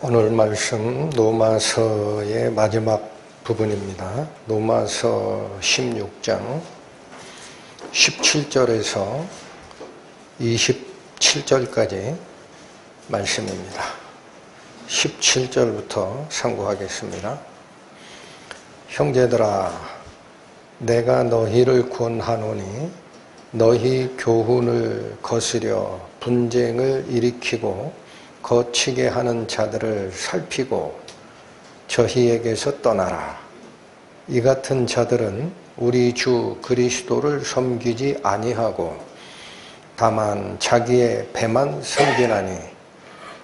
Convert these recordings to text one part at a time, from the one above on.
오늘 말씀 로마서의 마지막 부분입니다. 로마서 16장 17절에서 27절까지 말씀입니다. 17절부터 상고하겠습니다. 형제들아, 내가 너희를 권하노니 너희 교훈을 거스려 분쟁을 일으키고 거치게 하는 자들을 살피고 저희에게서 떠나라. 이 같은 자들은 우리 주 그리스도를 섬기지 아니하고 다만 자기의 배만 섬기나니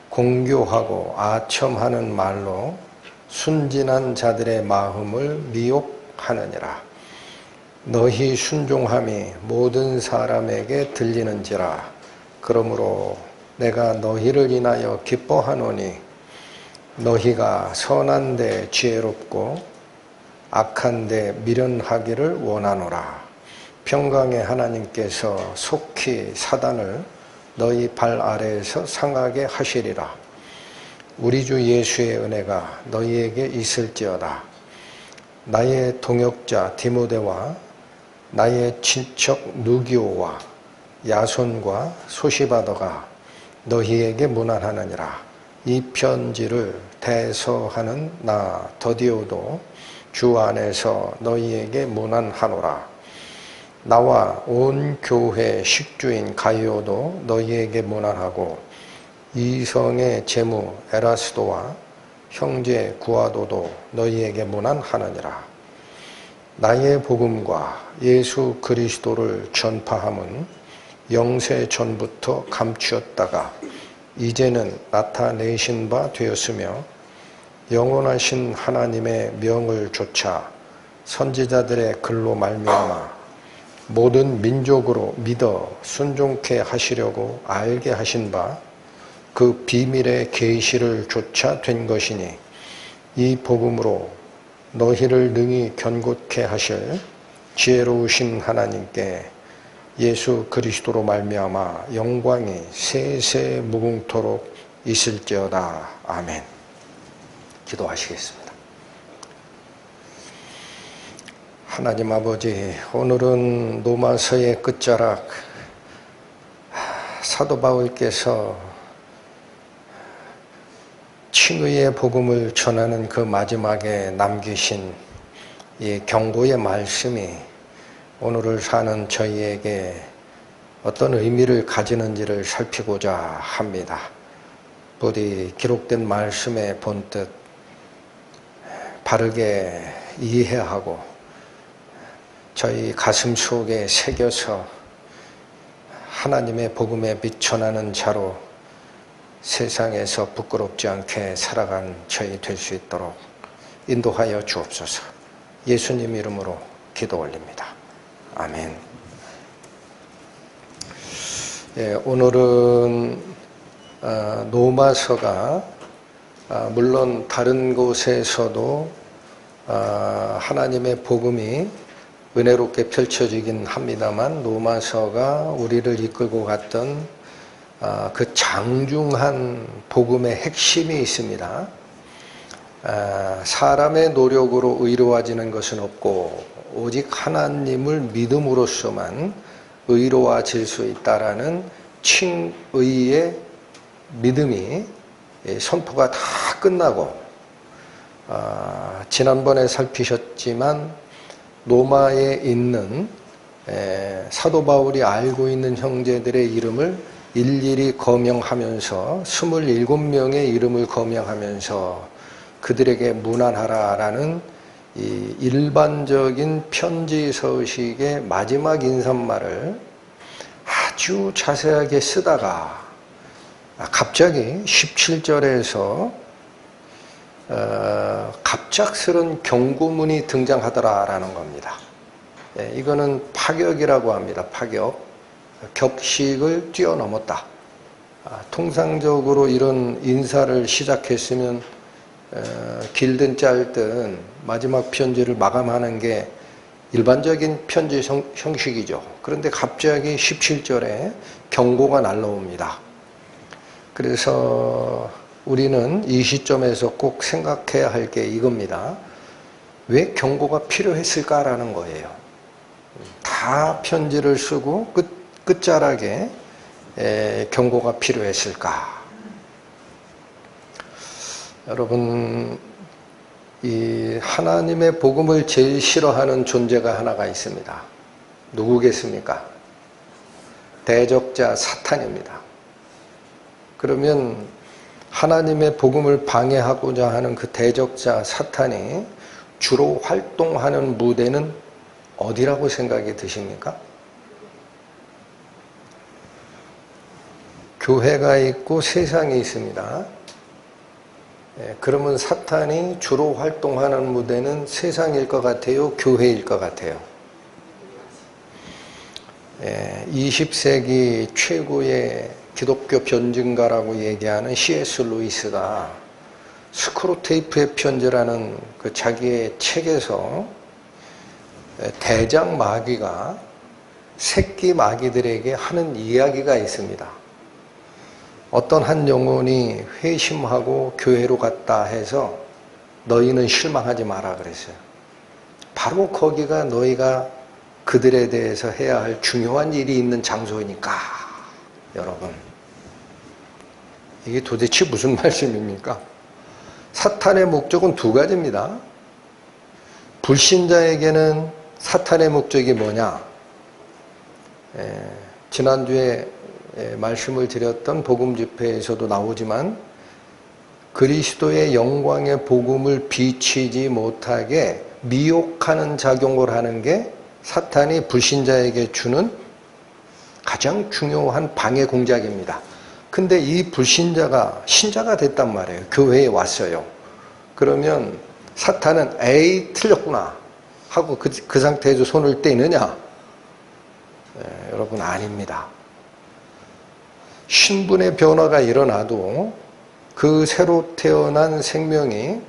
공교하고 아첨하는 말로 순진한 자들의 마음을 미혹하느니라. 너희 순종함이 모든 사람에게 들리는지라. 그러므로 내가 너희를 인하여 기뻐하노니 너희가 선한데 지혜롭고 악한데 미련하기를 원하노라. 평강의 하나님께서 속히 사단을 너희 발 아래에서 상하게 하시리라. 우리 주 예수의 은혜가 너희에게 있을지어다. 나의 동역자 디모데와 나의 친척 누기오와 야손과 소시바더가 너희에게 문안하느니라. 이 편지를 대서하는 나 더디오도 주 안에서 너희에게 문안하노라. 나와 온 교회 식주인 가이오도 너희에게 문안하고 이성의 제무 에라스도와 형제 구아도도 너희에게 문안하느니라. 나의 복음과 예수 그리스도를 전파함은 영세 전부터 감추었다가 이제는 나타내신 바 되었으며 영원하신 하나님의 명을 좇아 선지자들의 글로 말미암아 모든 민족으로 믿어 순종케 하시려고 알게 하신 바 그 비밀의 계시를 좇아 된 것이니 이 복음으로 너희를 능히 견고케 하실 지혜로우신 하나님께 예수 그리스도로 말미암아 영광이 세세 무궁토록 있을지어다. 아멘. 기도하시겠습니다. 하나님 아버지, 오늘은 로마서의 끝자락 사도 바울께서 칭의의 복음을 전하는 그 마지막에 남기신 이 경고의 말씀이 오늘을 사는 저희에게 어떤 의미를 가지는지를 살피고자 합니다. 부디 기록된 말씀의 본뜻 바르게 이해하고 저희 가슴 속에 새겨서 하나님의 복음에 비춰나는 자로 세상에서 부끄럽지 않게 살아간 저희 될 수 있도록 인도하여 주옵소서. 예수님 이름으로 기도 올립니다. 아멘. 오늘은 로마서가 물론 다른 곳에서도 하나님의 복음이 은혜롭게 펼쳐지긴 합니다만 로마서가 우리를 이끌고 갔던 그 장중한 복음의 핵심이 있습니다. 사람의 노력으로 의로워지는 것은 없고 오직 하나님을 믿음으로써만 의로워질 수 있다라는 칭의의 믿음이 선포가 다 끝나고 지난번에 살피셨지만 로마에 있는 사도 바울이 알고 있는 형제들의 이름을 일일이 거명하면서 27명의 이름을 거명하면서 그들에게 문안하라라는 이 일반적인 편지 서식의 마지막 인사말을 아주 자세하게 쓰다가 갑자기 17절에서 갑작스런 경고문이 등장하더라라는 겁니다. 이거는 파격이라고 합니다. 파격. 격식을 뛰어넘었다. 통상적으로 이런 인사를 시작했으면 길든 짧든 마지막 편지를 마감하는 게 일반적인 편지 형식이죠. 그런데 갑자기 17절에 경고가 날라옵니다. 그래서 우리는 이 시점에서 꼭 생각해야 할 게 이겁니다. 왜 경고가 필요했을까라는 거예요. 다 편지를 쓰고 끝자락에 경고가 필요했을까? 여러분, 이 하나님의 복음을 제일 싫어하는 존재가 하나가 있습니다. 누구겠습니까? 대적자 사탄입니다. 그러면 하나님의 복음을 방해하고자 하는 그 대적자 사탄이 주로 활동하는 무대는 어디라고 생각이 드십니까? 교회가 있고 세상이 있습니다. 그러면 사탄이 주로 활동하는 무대는 세상일 것 같아요? 교회일 것 같아요? 20세기 최고의 기독교 변증가라고 얘기하는 C.S. 루이스가 스크루테이프의 편지라는 그 자기의 책에서 대장 마귀가 새끼 마귀들에게 하는 이야기가 있습니다. 어떤 한 영혼이 회심하고 교회로 갔다 해서 너희는 실망하지 마라 그랬어요. 바로 거기가 너희가 그들에 대해서 해야 할 중요한 일이 있는 장소이니까. 여러분, 이게 도대체 무슨 말씀입니까? 사탄의 목적은 두 가지입니다. 불신자에게는 사탄의 목적이 뭐냐? 지난주에 말씀을 드렸던 복음 집회에서도 나오지만 그리스도의 영광의 복음을 비치지 못하게 미혹하는 작용을 하는 게 사탄이 불신자에게 주는 가장 중요한 방해 공작입니다. 근데 이 불신자가 신자가 됐단 말이에요. 교회에 왔어요. 그러면 사탄은 에이 틀렸구나 하고 그 상태에서 손을 떼느냐? 여러분, 아닙니다. 신분의 변화가 일어나도 그 새로 태어난 생명이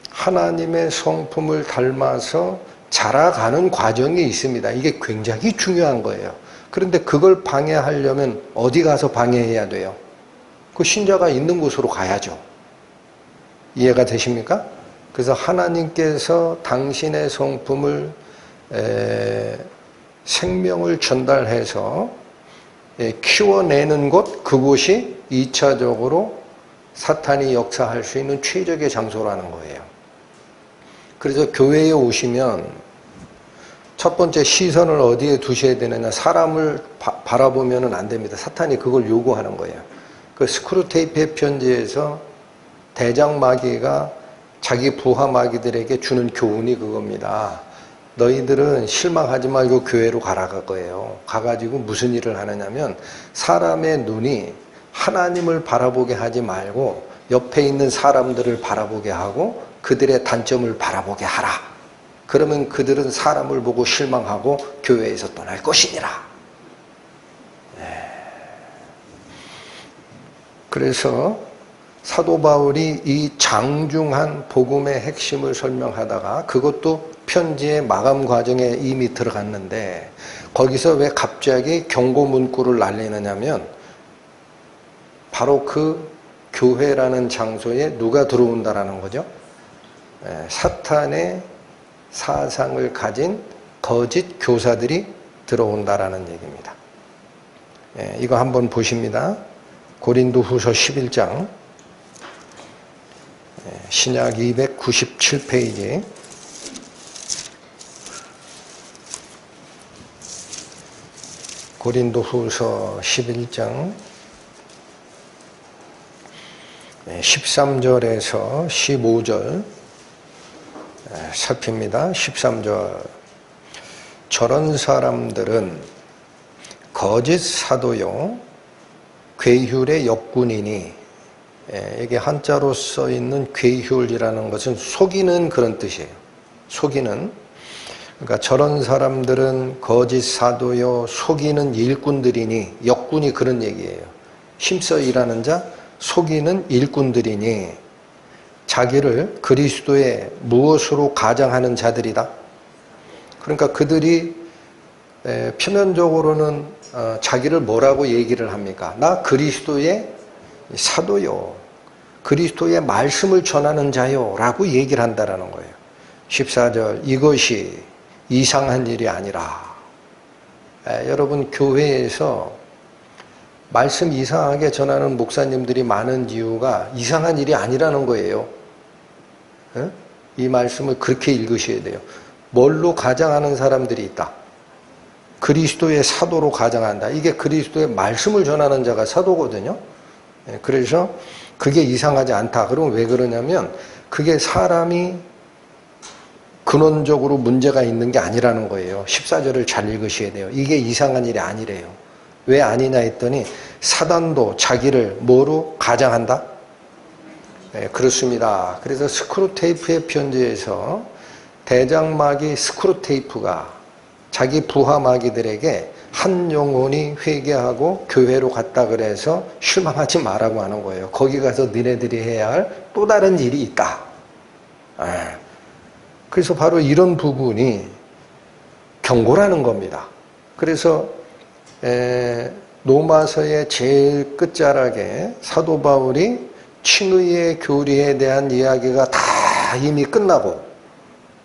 하나님의 성품을 닮아서 자라가는 과정이 있습니다. 이게 굉장히 중요한 거예요. 그런데 그걸 방해하려면 어디 가서 방해해야 돼요? 그 신자가 있는 곳으로 가야죠. 이해가 되십니까? 그래서 하나님께서 당신의 성품을 생명을 전달해서 키워내는 곳, 그곳이 2차적으로 사탄이 역사할 수 있는 최적의 장소라는 거예요. 그래서 교회에 오시면 첫 번째 시선을 어디에 두셔야 되느냐? 사람을 바라보면 안 됩니다. 사탄이 그걸 요구하는 거예요. 그 스크루테이프의 편지에서 대장 마귀가 자기 부하 마귀들에게 주는 교훈이 그겁니다. 너희들은 실망하지 말고 교회로 가라가 거예요. 가가지고 무슨 일을 하느냐면 사람의 눈이 하나님을 바라보게 하지 말고 옆에 있는 사람들을 바라보게 하고 그들의 단점을 바라보게 하라. 그러면 그들은 사람을 보고 실망하고 교회에서 떠날 것이니라. 그래서 사도 바울이 이 장중한 복음의 핵심을 설명하다가 그것도 편지의 마감 과정에 이미 들어갔는데 거기서 왜 갑자기 경고 문구를 날리느냐면 바로 그 교회라는 장소에 누가 들어온다라는 거죠? 사탄의 사상을 가진 거짓 교사들이 들어온다라는 얘기입니다. 이거 한번 보십니다. 고린도후서 11장 신약 297페이지 고린도후서 11장 13절에서 15절 살핍니다. 13절 저런 사람들은 거짓 사도요 괴휼의 역군이니 이게 한자로 써있는 괴휼이라는 것은 속이는 그런 뜻이에요. 속이는 그러니까 저런 사람들은 거짓 사도요 속이는 일꾼들이니 역군이 그런 얘기예요. 힘써 일하는 자 속이는 일꾼들이니 자기를 그리스도의 무엇으로 가장하는 자들이다. 그러니까 그들이 표면적으로는 자기를 뭐라고 얘기를 합니까? 나 그리스도의 사도요. 그리스도의 말씀을 전하는 자요 라고 얘기를 한다라는 거예요. 14절 이것이 이상한 일이 아니라. 여러분 교회에서 말씀 이상하게 전하는 목사님들이 많은 이유가 이상한 일이 아니라는 거예요. 이 말씀을 그렇게 읽으셔야 돼요. 뭘로 가장하는 사람들이 있다. 그리스도의 사도로 가장한다. 이게 그리스도의 말씀을 전하는 자가 사도거든요. 그래서 그게 이상하지 않다. 그럼 왜 그러냐면 그게 사람이 근원적으로 문제가 있는 게 아니라는 거예요. 14절을 잘 읽으셔야 돼요. 이게 이상한 일이 아니래요. 왜 아니냐 했더니 사단도 자기를 뭐로 가장한다? 네, 그렇습니다. 그래서 스크루테이프의 편지에서 대장마귀 스크루테이프가 자기 부하마귀들에게 한 영혼이 회개하고 교회로 갔다 그래서 실망하지 말라고 하는 거예요. 거기 가서 너네들이 해야 할 또 다른 일이 있다. 그래서 바로 이런 부분이 경고라는 겁니다. 그래서 로마서의 제일 끝자락에 사도 바울이 칭의의 교리에 대한 이야기가 다 이미 끝나고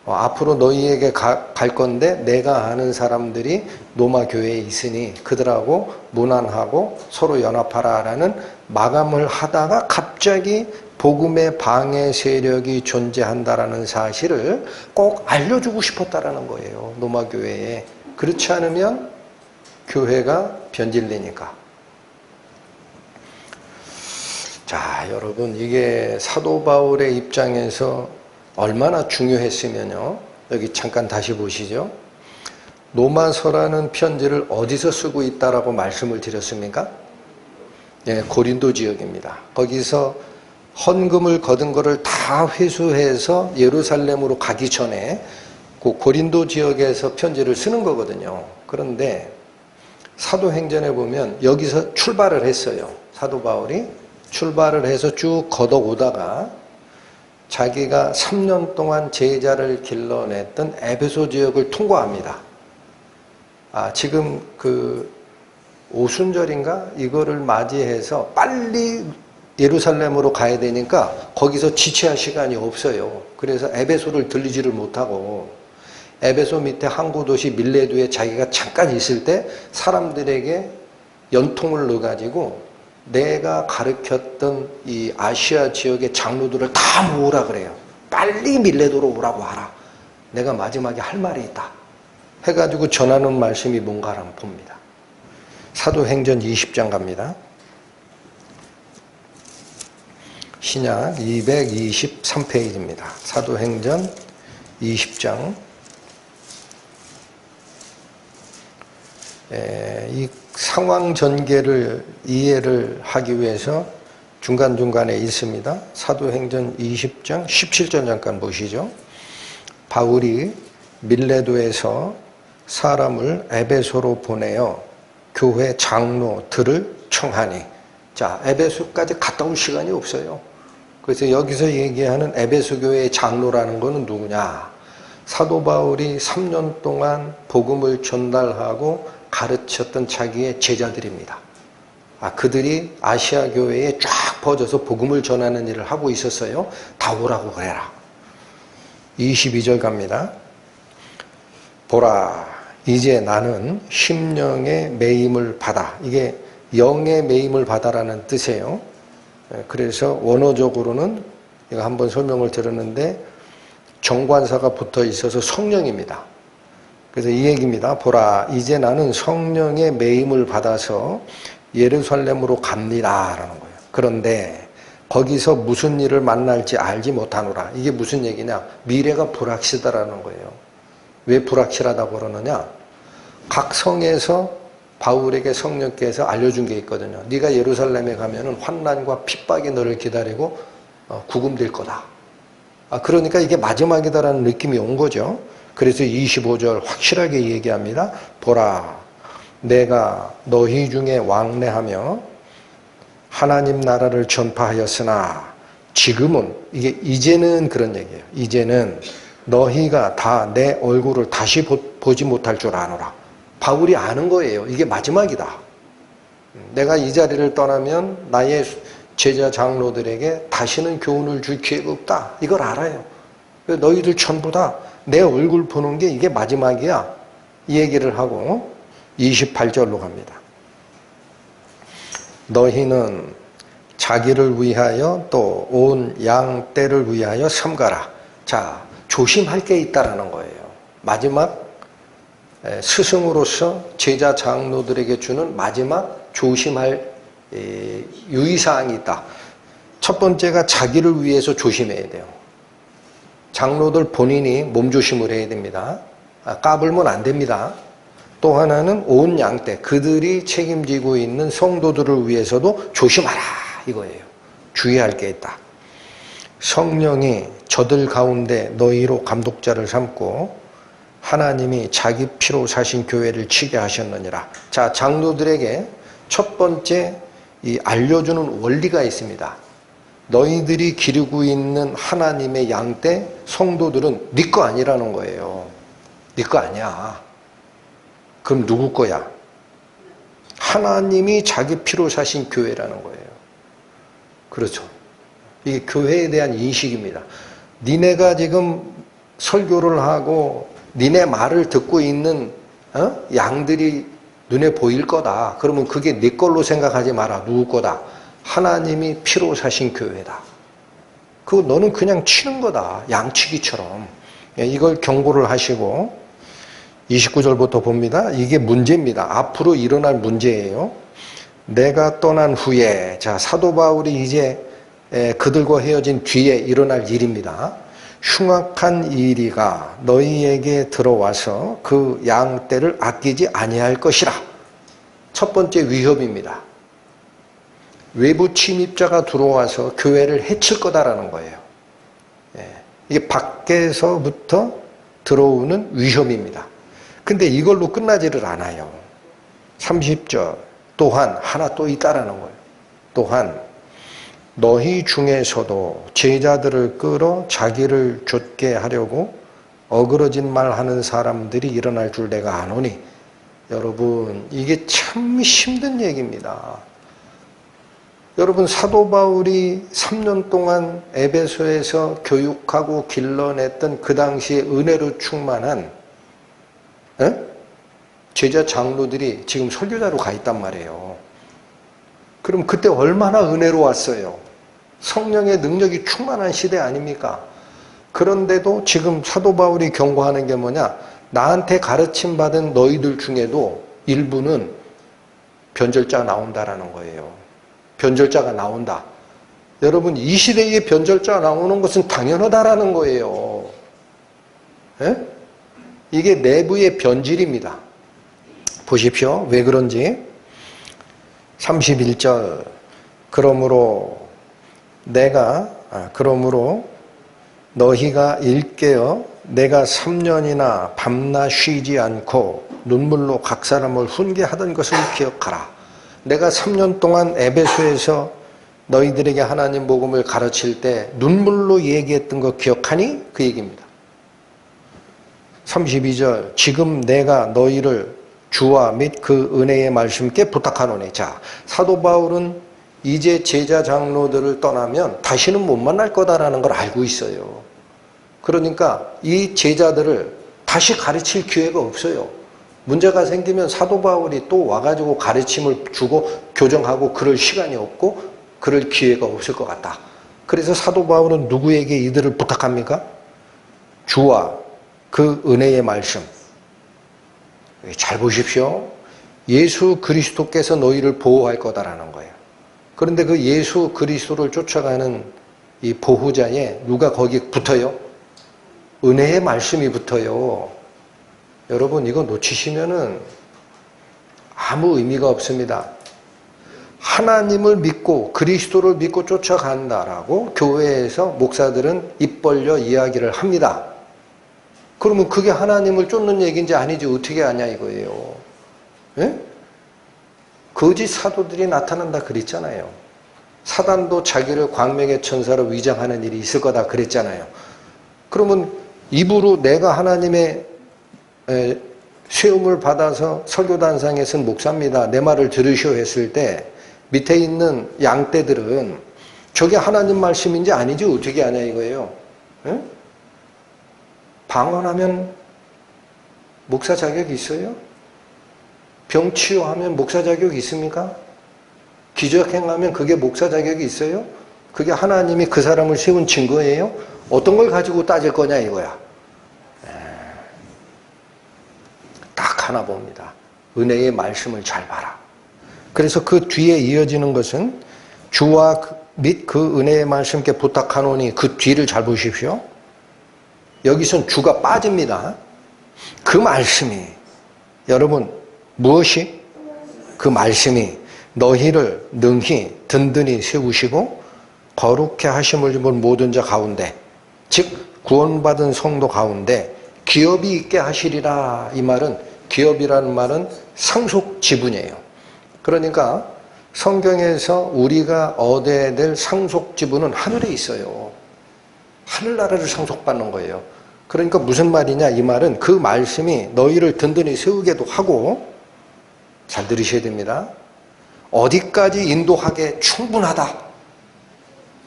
앞으로 너희에게 갈 건데 내가 아는 사람들이 로마 교회에 있으니 그들하고 문안하고 서로 연합하라라는 마감을 하다가 갑자기 복음의 방해 세력이 존재한다라는 사실을 꼭 알려주고 싶었다라는 거예요. 로마 교회에. 그렇지 않으면 교회가 변질되니까. 자, 여러분 이게 사도 바울의 입장에서 얼마나 중요했으면요. 여기 잠깐 다시 보시죠. 로마서라는 편지를 어디서 쓰고 있다라고 말씀을 드렸습니까? 예, 고린도 지역입니다. 거기서 헌금을 거둔 거를 다 회수해서 예루살렘으로 가기 전에 그 고린도 지역에서 편지를 쓰는 거거든요. 그런데 사도행전에 보면 여기서 출발을 했어요. 사도 바울이 출발을 해서 쭉 걷어오다가 자기가 3년 동안 제자를 길러냈던 에베소 지역을 통과합니다. 지금 그 오순절인가 이거를 맞이해서 빨리 예루살렘으로 가야 되니까 거기서 지체할 시간이 없어요. 그래서 에베소를 들리지를 못하고 에베소 밑에 항구 도시 밀레도에 자기가 잠깐 있을 때 사람들에게 연통을 넣어가지고 내가 가르쳤던 이 아시아 지역의 장로들을 다 모으라 그래요. 빨리 밀레도로 오라고 하라. 내가 마지막에 할 말이 있다. 해가지고 전하는 말씀이 뭔가 한번 봅니다. 사도행전 20장 갑니다. 신약 223페이지입니다. 사도행전 20장. 이 상황 전개를 이해를 하기 위해서 중간중간에 있습니다. 사도행전 20장 17절 잠깐 보시죠. 바울이 밀레도에서 사람을 에베소로 보내어 교회 장로들을 청하니. 자, 에베소까지 갔다 올 시간이 없어요. 그래서 여기서 얘기하는 에베소 교회의 장로라는 것은 누구냐? 사도 바울이 3년 동안 복음을 전달하고 가르쳤던 자기의 제자들입니다. 그들이 아시아 교회에 쫙 퍼져서 복음을 전하는 일을 하고 있었어요. 다 오라고 그래라. 22절 갑니다. 보라, 이제 나는 심령의 매임을 받아. 이게 영의 매임을 받아라는 뜻이에요. 그래서 원어적으로는 제가 한번 설명을 들었는데 정관사가 붙어 있어서 성령입니다. 그래서 이 얘기입니다. 보라, 이제 나는 성령의 매임을 받아서 예루살렘으로 갑니다 라는 거예요. 그런데 거기서 무슨 일을 만날지 알지 못하노라. 이게 무슨 얘기냐? 미래가 불확실하다라는 거예요. 왜 불확실하다고 그러느냐? 각 성에서 바울에게 성령께서 알려준 게 있거든요. 네가 예루살렘에 가면은 환난과 핍박이 너를 기다리고 구금될 거다. 그러니까 이게 마지막이다라는 느낌이 온 거죠. 그래서 25절 확실하게 얘기합니다. 보라, 내가 너희 중에 왕래하며 하나님 나라를 전파하였으나 지금은, 이게 이제는 그런 얘기예요. 이제는 너희가 다 내 얼굴을 다시 보지 못할 줄 아노라. 바울이 아는 거예요. 이게 마지막이다. 내가 이 자리를 떠나면 나의 제자 장로들에게 다시는 교훈을 줄 기회가 없다. 이걸 알아요. 너희들 전부 다 내 얼굴 보는 게 이게 마지막이야. 이 얘기를 하고 28절로 갑니다. 너희는 자기를 위하여 또 온 양 떼를 위하여 삼가라. 자, 조심할 게 있다라는 거예요. 마지막 스승으로서 제자 장로들에게 주는 마지막 조심할 유의사항이 있다. 첫 번째가 자기를 위해서 조심해야 돼요. 장로들 본인이 몸조심을 해야 됩니다. 까불면 안 됩니다. 또 하나는 온 양떼, 그들이 책임지고 있는 성도들을 위해서도 조심하라 이거예요. 주의할 게 있다. 성령이 저들 가운데 너희로 감독자를 삼고 하나님이 자기 피로 사신 교회를 치게 하셨느니라. 자, 장로들에게 첫 번째 이 알려주는 원리가 있습니다. 너희들이 기르고 있는 하나님의 양떼 성도들은 네 거 아니라는 거예요. 네 거 아니야. 그럼 누구 거야? 하나님이 자기 피로 사신 교회라는 거예요. 그렇죠. 이게 교회에 대한 인식입니다. 니네가 지금 설교를 하고 니네 말을 듣고 있는 양들이 눈에 보일 거다. 그러면 그게 네 걸로 생각하지 마라. 누구 거다? 하나님이 피로 사신 교회다. 그거 너는 그냥 치는 거다. 양치기처럼. 이걸 경고를 하시고 29절부터 봅니다. 이게 문제입니다. 앞으로 일어날 문제예요. 내가 떠난 후에, 자, 사도 바울이 이제 그들과 헤어진 뒤에 일어날 일입니다. 흉악한 이리가 너희에게 들어와서 그 양떼를 아끼지 아니할 것이라. 첫 번째 위협입니다. 외부 침입자가 들어와서 교회를 해칠 거다라는 거예요. 이게 밖에서부터 들어오는 위협입니다. 근데 이걸로 끝나지를 않아요. 30절 또한 하나 또 있다라는 거예요. 또한 너희 중에서도 제자들을 끌어 자기를 좇게 하려고 어그러진 말 하는 사람들이 일어날 줄 내가 아노니. 여러분, 이게 참 힘든 얘기입니다. 여러분, 사도 바울이 3년 동안 에베소에서 교육하고 길러냈던 그 당시에 은혜로 충만한 제자 장로들이 지금 설교자로 가 있단 말이에요. 그럼 그때 얼마나 은혜로웠어요. 성령의 능력이 충만한 시대 아닙니까? 그런데도 지금 사도 바울이 경고하는 게 뭐냐? 나한테 가르침 받은 너희들 중에도 일부는 변절자가 나온다라는 거예요. 변절자가 나온다. 여러분, 이 시대에 변절자가 나오는 것은 당연하다라는 거예요. 이게 내부의 변질입니다. 보십시오. 왜 그런지. 31절. 그러므로 너희가 일깨어 내가 3년이나 밤낮 쉬지 않고 눈물로 각 사람을 훈계하던 것을 기억하라. 내가 3년 동안 에베소에서 너희들에게 하나님 복음을 가르칠 때 눈물로 얘기했던 거 기억하니? 그 얘기입니다. 32절. 지금 내가 너희를 주와 및 그 은혜의 말씀께 부탁하노니. 자, 사도 바울은 이제 제자 장로들을 떠나면 다시는 못 만날 거다라는 걸 알고 있어요. 그러니까 이 제자들을 다시 가르칠 기회가 없어요. 문제가 생기면 사도 바울이 또 와가지고 가르침을 주고 교정하고 그럴 시간이 없고 그럴 기회가 없을 것 같다. 그래서 사도 바울은 누구에게 이들을 부탁합니까? 주와 그 은혜의 말씀. 잘 보십시오. 예수 그리스도께서 너희를 보호할 거다라는 거예요. 그런데 그 예수 그리스도를 쫓아가는 이 보호자에 누가 거기 붙어요? 은혜의 말씀이 붙어요. 여러분, 이거 놓치시면은 아무 의미가 없습니다. 하나님을 믿고 그리스도를 믿고 쫓아간다라고 교회에서 목사들은 입 벌려 이야기를 합니다. 그러면 그게 하나님을 쫓는 얘기인지 아닌지 어떻게 아냐 이거예요. 예? 거짓 사도들이 나타난다 그랬잖아요. 사단도 자기를 광명의 천사로 위장하는 일이 있을 거다 그랬잖아요. 그러면 입으로 내가 하나님의 세움을 받아서 설교단상에 선 목사입니다. 내 말을 들으시오 했을 때 밑에 있는 양떼들은 저게 하나님 말씀인지 아닌지 어떻게 아냐 이거예요. 예? 방언하면 목사 자격이 있어요? 병 치유하면 목사 자격이 있습니까? 기적행하면 그게 목사 자격이 있어요? 그게 하나님이 그 사람을 세운 증거예요? 어떤 걸 가지고 따질 거냐 이거야. 딱 하나 봅니다. 은혜의 말씀을 잘 봐라. 그래서 그 뒤에 이어지는 것은 주와 및 그 은혜의 말씀께 부탁하노니 그 뒤를 잘 보십시오. 여기선 주가 빠집니다. 그 말씀이 여러분 무엇이? 그 말씀이 너희를 능히 든든히 세우시고 거룩해 하심을 입은 모든 자 가운데 즉 구원받은 성도 가운데 기업이 있게 하시리라. 이 말은 기업이라는 말은 상속 지분이에요. 그러니까 성경에서 우리가 얻어야 될 상속 지분은 하늘에 있어요. 하늘나라를 상속받는 거예요. 그러니까 무슨 말이냐 이 말은 그 말씀이 너희를 든든히 세우게도 하고 잘 들으셔야 됩니다. 어디까지 인도하게 충분하다.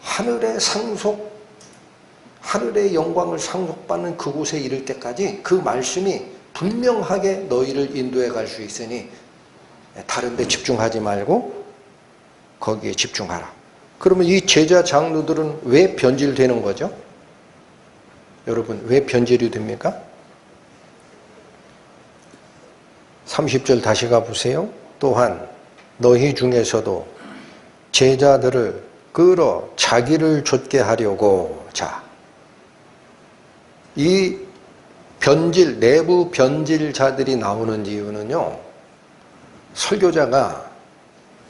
하늘의 상속, 하늘의 영광을 상속받는 그곳에 이를 때까지 그 말씀이 분명하게 너희를 인도해 갈 수 있으니 다른 데 집중하지 말고 거기에 집중하라. 그러면 이 제자 장로들은 왜 변질되는 거죠? 여러분 왜 변질이 됩니까? 30절 다시 가보세요. 또한 너희 중에서도 제자들을 끌어 자기를 좇게 하려고. 자, 이 변질, 내부 변질자들이 나오는 이유는요, 설교자가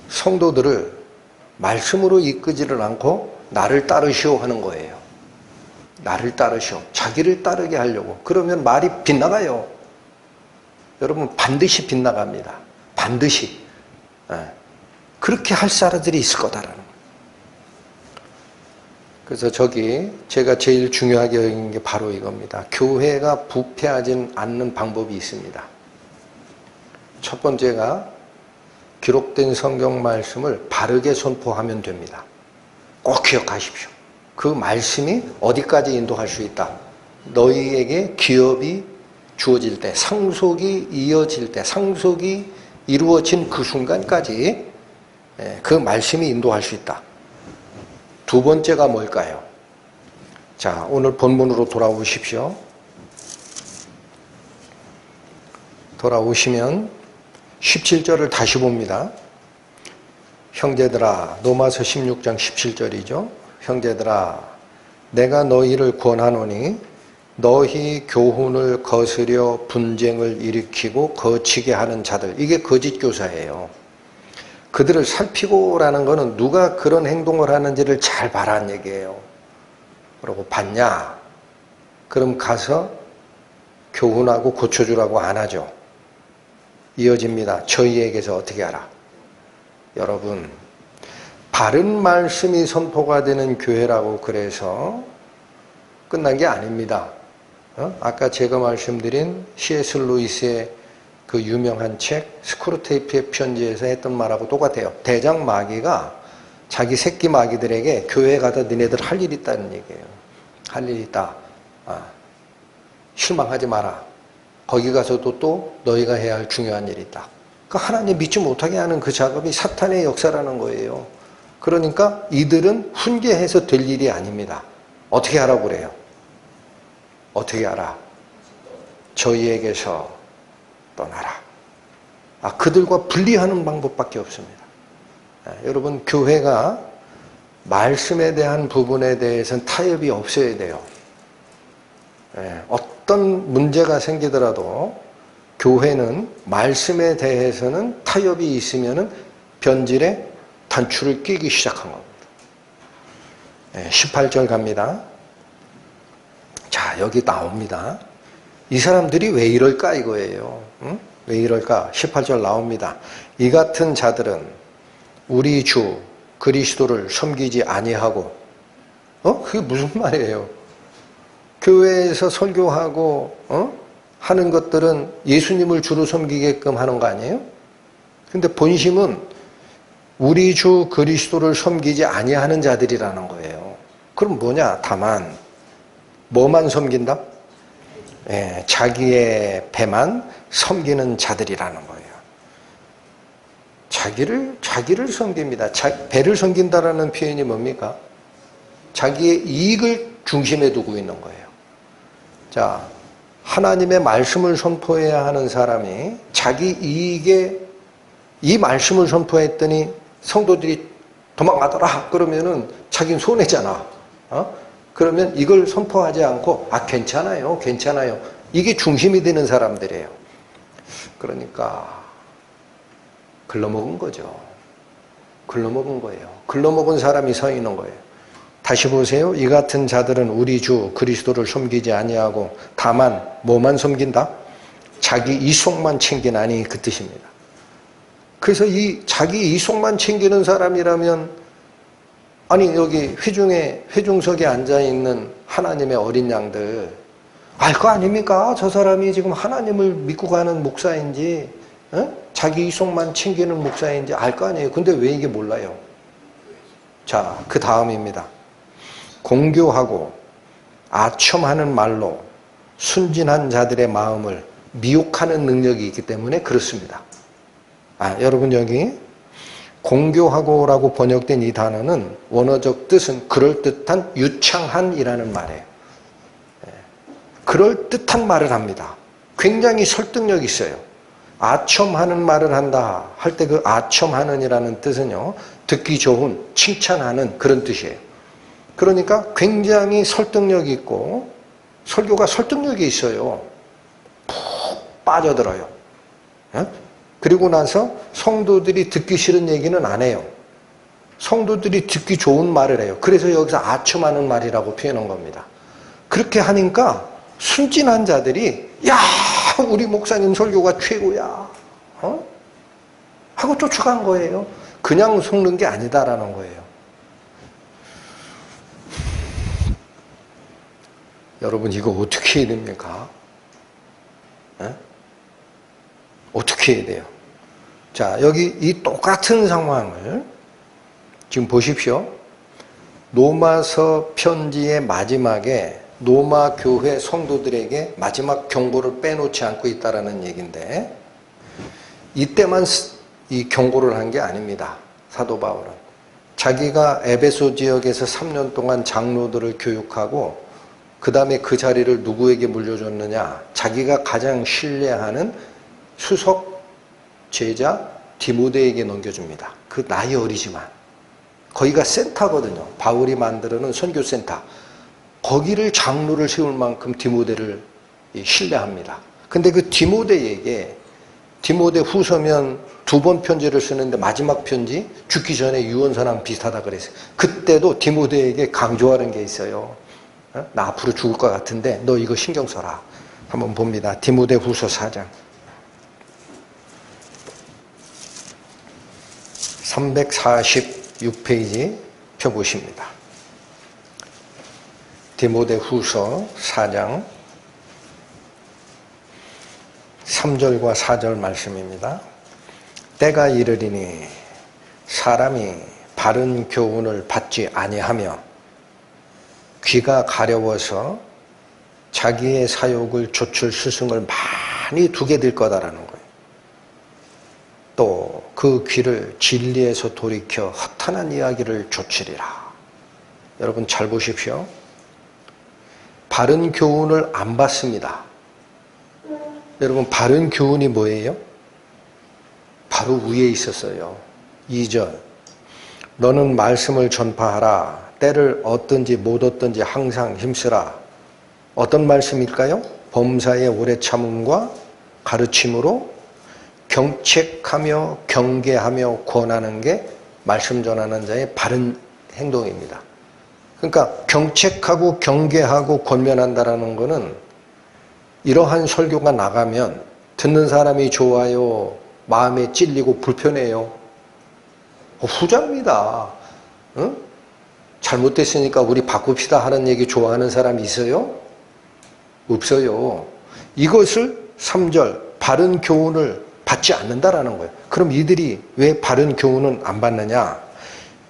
성도들을 말씀으로 이끄지를 않고 나를 따르시오 하는 거예요. 나를 따르시오. 자기를 따르게 하려고. 그러면 말이 빗나가요. 여러분 반드시 빗나갑니다. 반드시. 그렇게 할 사람들이 있을 거다라는 거예요. 그래서 저기 제가 제일 중요하게 여긴 게 바로 이겁니다. 교회가 부패하지 않는 방법이 있습니다. 첫 번째가 기록된 성경 말씀을 바르게 선포하면 됩니다. 꼭 기억하십시오. 그 말씀이 어디까지 인도할 수 있다. 너희에게 기업이 주어질 때, 상속이 이어질 때, 상속이 이루어진 그 순간까지 그 말씀이 인도할 수 있다. 두 번째가 뭘까요? 자, 오늘 본문으로 돌아오십시오. 돌아오시면 17절을 다시 봅니다. 형제들아, 로마서 16장 17절이죠. 형제들아, 내가 너희를 권하노니 너희 교훈을 거스려 분쟁을 일으키고 거치게 하는 자들, 이게 거짓 교사예요. 그들을 살피고라는 것은 누가 그런 행동을 하는지를 잘 봐라는 얘기예요. 그러고 봤냐? 그럼 가서 교훈하고 고쳐주라고 안 하죠. 이어집니다. 저희에게서 어떻게 하라? 여러분, 바른 말씀이 선포가 되는 교회라고 그래서 끝난 게 아닙니다. 아까 제가 말씀드린 C.S. 루이스의 그 유명한 책 스크루테이프의 편지에서 했던 말하고 똑같아요. 대장 마귀가 자기 새끼 마귀들에게 교회에 가다 너네들 할 일 있다는 얘기예요. 할 일 있다. 실망하지 마라. 거기 가서도 또 너희가 해야 할 중요한 일이 있다. 그 하나님 믿지 못하게 하는 그 작업이 사탄의 역사라는 거예요. 그러니까 이들은 훈계해서 될 일이 아닙니다. 어떻게 하라고 그래요? 어떻게 하라? 저희에게서 떠나라. 그들과 분리하는 방법밖에 없습니다. 여러분, 교회가 말씀에 대한 부분에 대해서는 타협이 없어야 돼요. 어떤 문제가 생기더라도 교회는 말씀에 대해서는 타협이 있으면 변질에 단추를 끼기 시작한 겁니다. 18절 갑니다. 자, 여기 나옵니다. 이 사람들이 왜 이럴까 이거예요. 응? 왜 이럴까? 18절 나옵니다. 이 같은 자들은 우리 주 그리스도를 섬기지 아니하고, 그게 무슨 말이에요? 교회에서 설교하고 하는 것들은 예수님을 주로 섬기게끔 하는 거 아니에요? 근데 본심은 우리 주 그리스도를 섬기지 아니하는 자들이라는 거예요. 그럼 뭐냐? 다만 뭐만 섬긴다? 예, 자기의 배만 섬기는 자들이라는 거예요. 자기를 섬깁니다. 배를 섬긴다라는 표현이 뭡니까? 자기의 이익을 중심에 두고 있는 거예요. 자, 하나님의 말씀을 선포해야 하는 사람이 자기 이익에 이 말씀을 선포했더니 성도들이 도망가더라 그러면은 자기는 손해잖아. 그러면 이걸 선포하지 않고 괜찮아요. 이게 중심이 되는 사람들이에요. 그러니까 글러먹은 거죠. 글러먹은 거예요. 글러먹은 사람이 서 있는 거예요. 다시 보세요. 이 같은 자들은 우리 주 그리스도를 섬기지 아니하고 다만 뭐만 섬긴다? 자기 이속만 챙기나니 그 뜻입니다. 그래서 이 자기 이속만 챙기는 사람이라면 아니 여기 회중석에 앉아있는 하나님의 어린 양들 알 거 아닙니까? 저 사람이 지금 하나님을 믿고 가는 목사인지 자기 이속만 챙기는 목사인지 알 거 아니에요. 근데 왜 이게 몰라요? 자, 그 다음입니다. 공교하고 아첨하는 말로 순진한 자들의 마음을 미혹하는 능력이 있기 때문에 그렇습니다. 여러분 여기 공교하고라고 번역된 이 단어는 원어적 뜻은 그럴듯한 유창한이라는 말이에요. 그럴듯한 말을 합니다. 굉장히 설득력이 있어요. 아첨하는 말을 한다 할 때 그 아첨하는이라는 뜻은요, 듣기 좋은, 칭찬하는 그런 뜻이에요. 그러니까 굉장히 설득력이 있고 설교가 설득력이 있어요. 푹 빠져들어요. 그리고 나서 성도들이 듣기 싫은 얘기는 안 해요. 성도들이 듣기 좋은 말을 해요. 그래서 여기서 아첨하는 말이라고 표현한 겁니다. 그렇게 하니까 순진한 자들이 야 우리 목사님 설교가 최고야 하고 쫓아간 거예요. 그냥 속는 게 아니다라는 거예요. 여러분 이거 어떻게 해야 됩니까? 어떻게 해야 돼요? 자, 여기 이 똑같은 상황을 지금 보십시오. 로마서 편지의 마지막에 로마 교회 성도들에게 마지막 경고를 빼놓지 않고 있다라는 얘기인데 이때만 이 경고를 한 게 아닙니다. 사도 바울은 자기가 에베소 지역에서 3년 동안 장로들을 교육하고 그 다음에 그 자리를 누구에게 물려줬느냐? 자기가 가장 신뢰하는 수석 제자 디모데에게 넘겨줍니다. 그 나이 어리지만 거기가 센터거든요. 바울이 만들어놓은 선교센터. 거기를 장로를 세울 만큼 디모데를 신뢰합니다. 근데 그 디모데 후서면 2번 편지를 쓰는데 마지막 편지 죽기 전에 유언서랑 비슷하다 그랬어요. 그때도 디모데에게 강조하는 게 있어요. 나 앞으로 죽을 것 같은데 너 이거 신경 써라. 한번 봅니다. 디모데 후서 4장 346페이지 펴보십니다. 디모데 후서 4장 3절과 4절 말씀입니다. 때가 이르리니 사람이 바른 교훈을 받지 아니하며 귀가 가려워서 자기의 사욕을 좇을 스승을 많이 두게 될 거다라는 거예요. 또 그 귀를 진리에서 돌이켜 허탄한 이야기를 좇으리라. 여러분 잘 보십시오. 바른 교훈을 안 받습니다. 여러분 바른 교훈이 뭐예요? 바로 위에 있었어요. 2절 너는 말씀을 전파하라. 때를 얻든지 못 얻든지 항상 힘쓰라. 어떤 말씀일까요? 범사의 오래 참음과 가르침으로 경책하며 경계하며 권하는 게 말씀 전하는 자의 바른 행동입니다. 그러니까 경책하고 경계하고 권면한다라는 것은 이러한 설교가 나가면 듣는 사람이 좋아요, 마음에 찔리고 불편해요. 후자입니다. 응? 잘못됐으니까 우리 바꿉시다 하는 얘기 좋아하는 사람이 있어요? 없어요. 이것을 3절 바른 교훈을 받지 않는다라는 거예요. 그럼 이들이 왜 바른 교훈은 안 받느냐?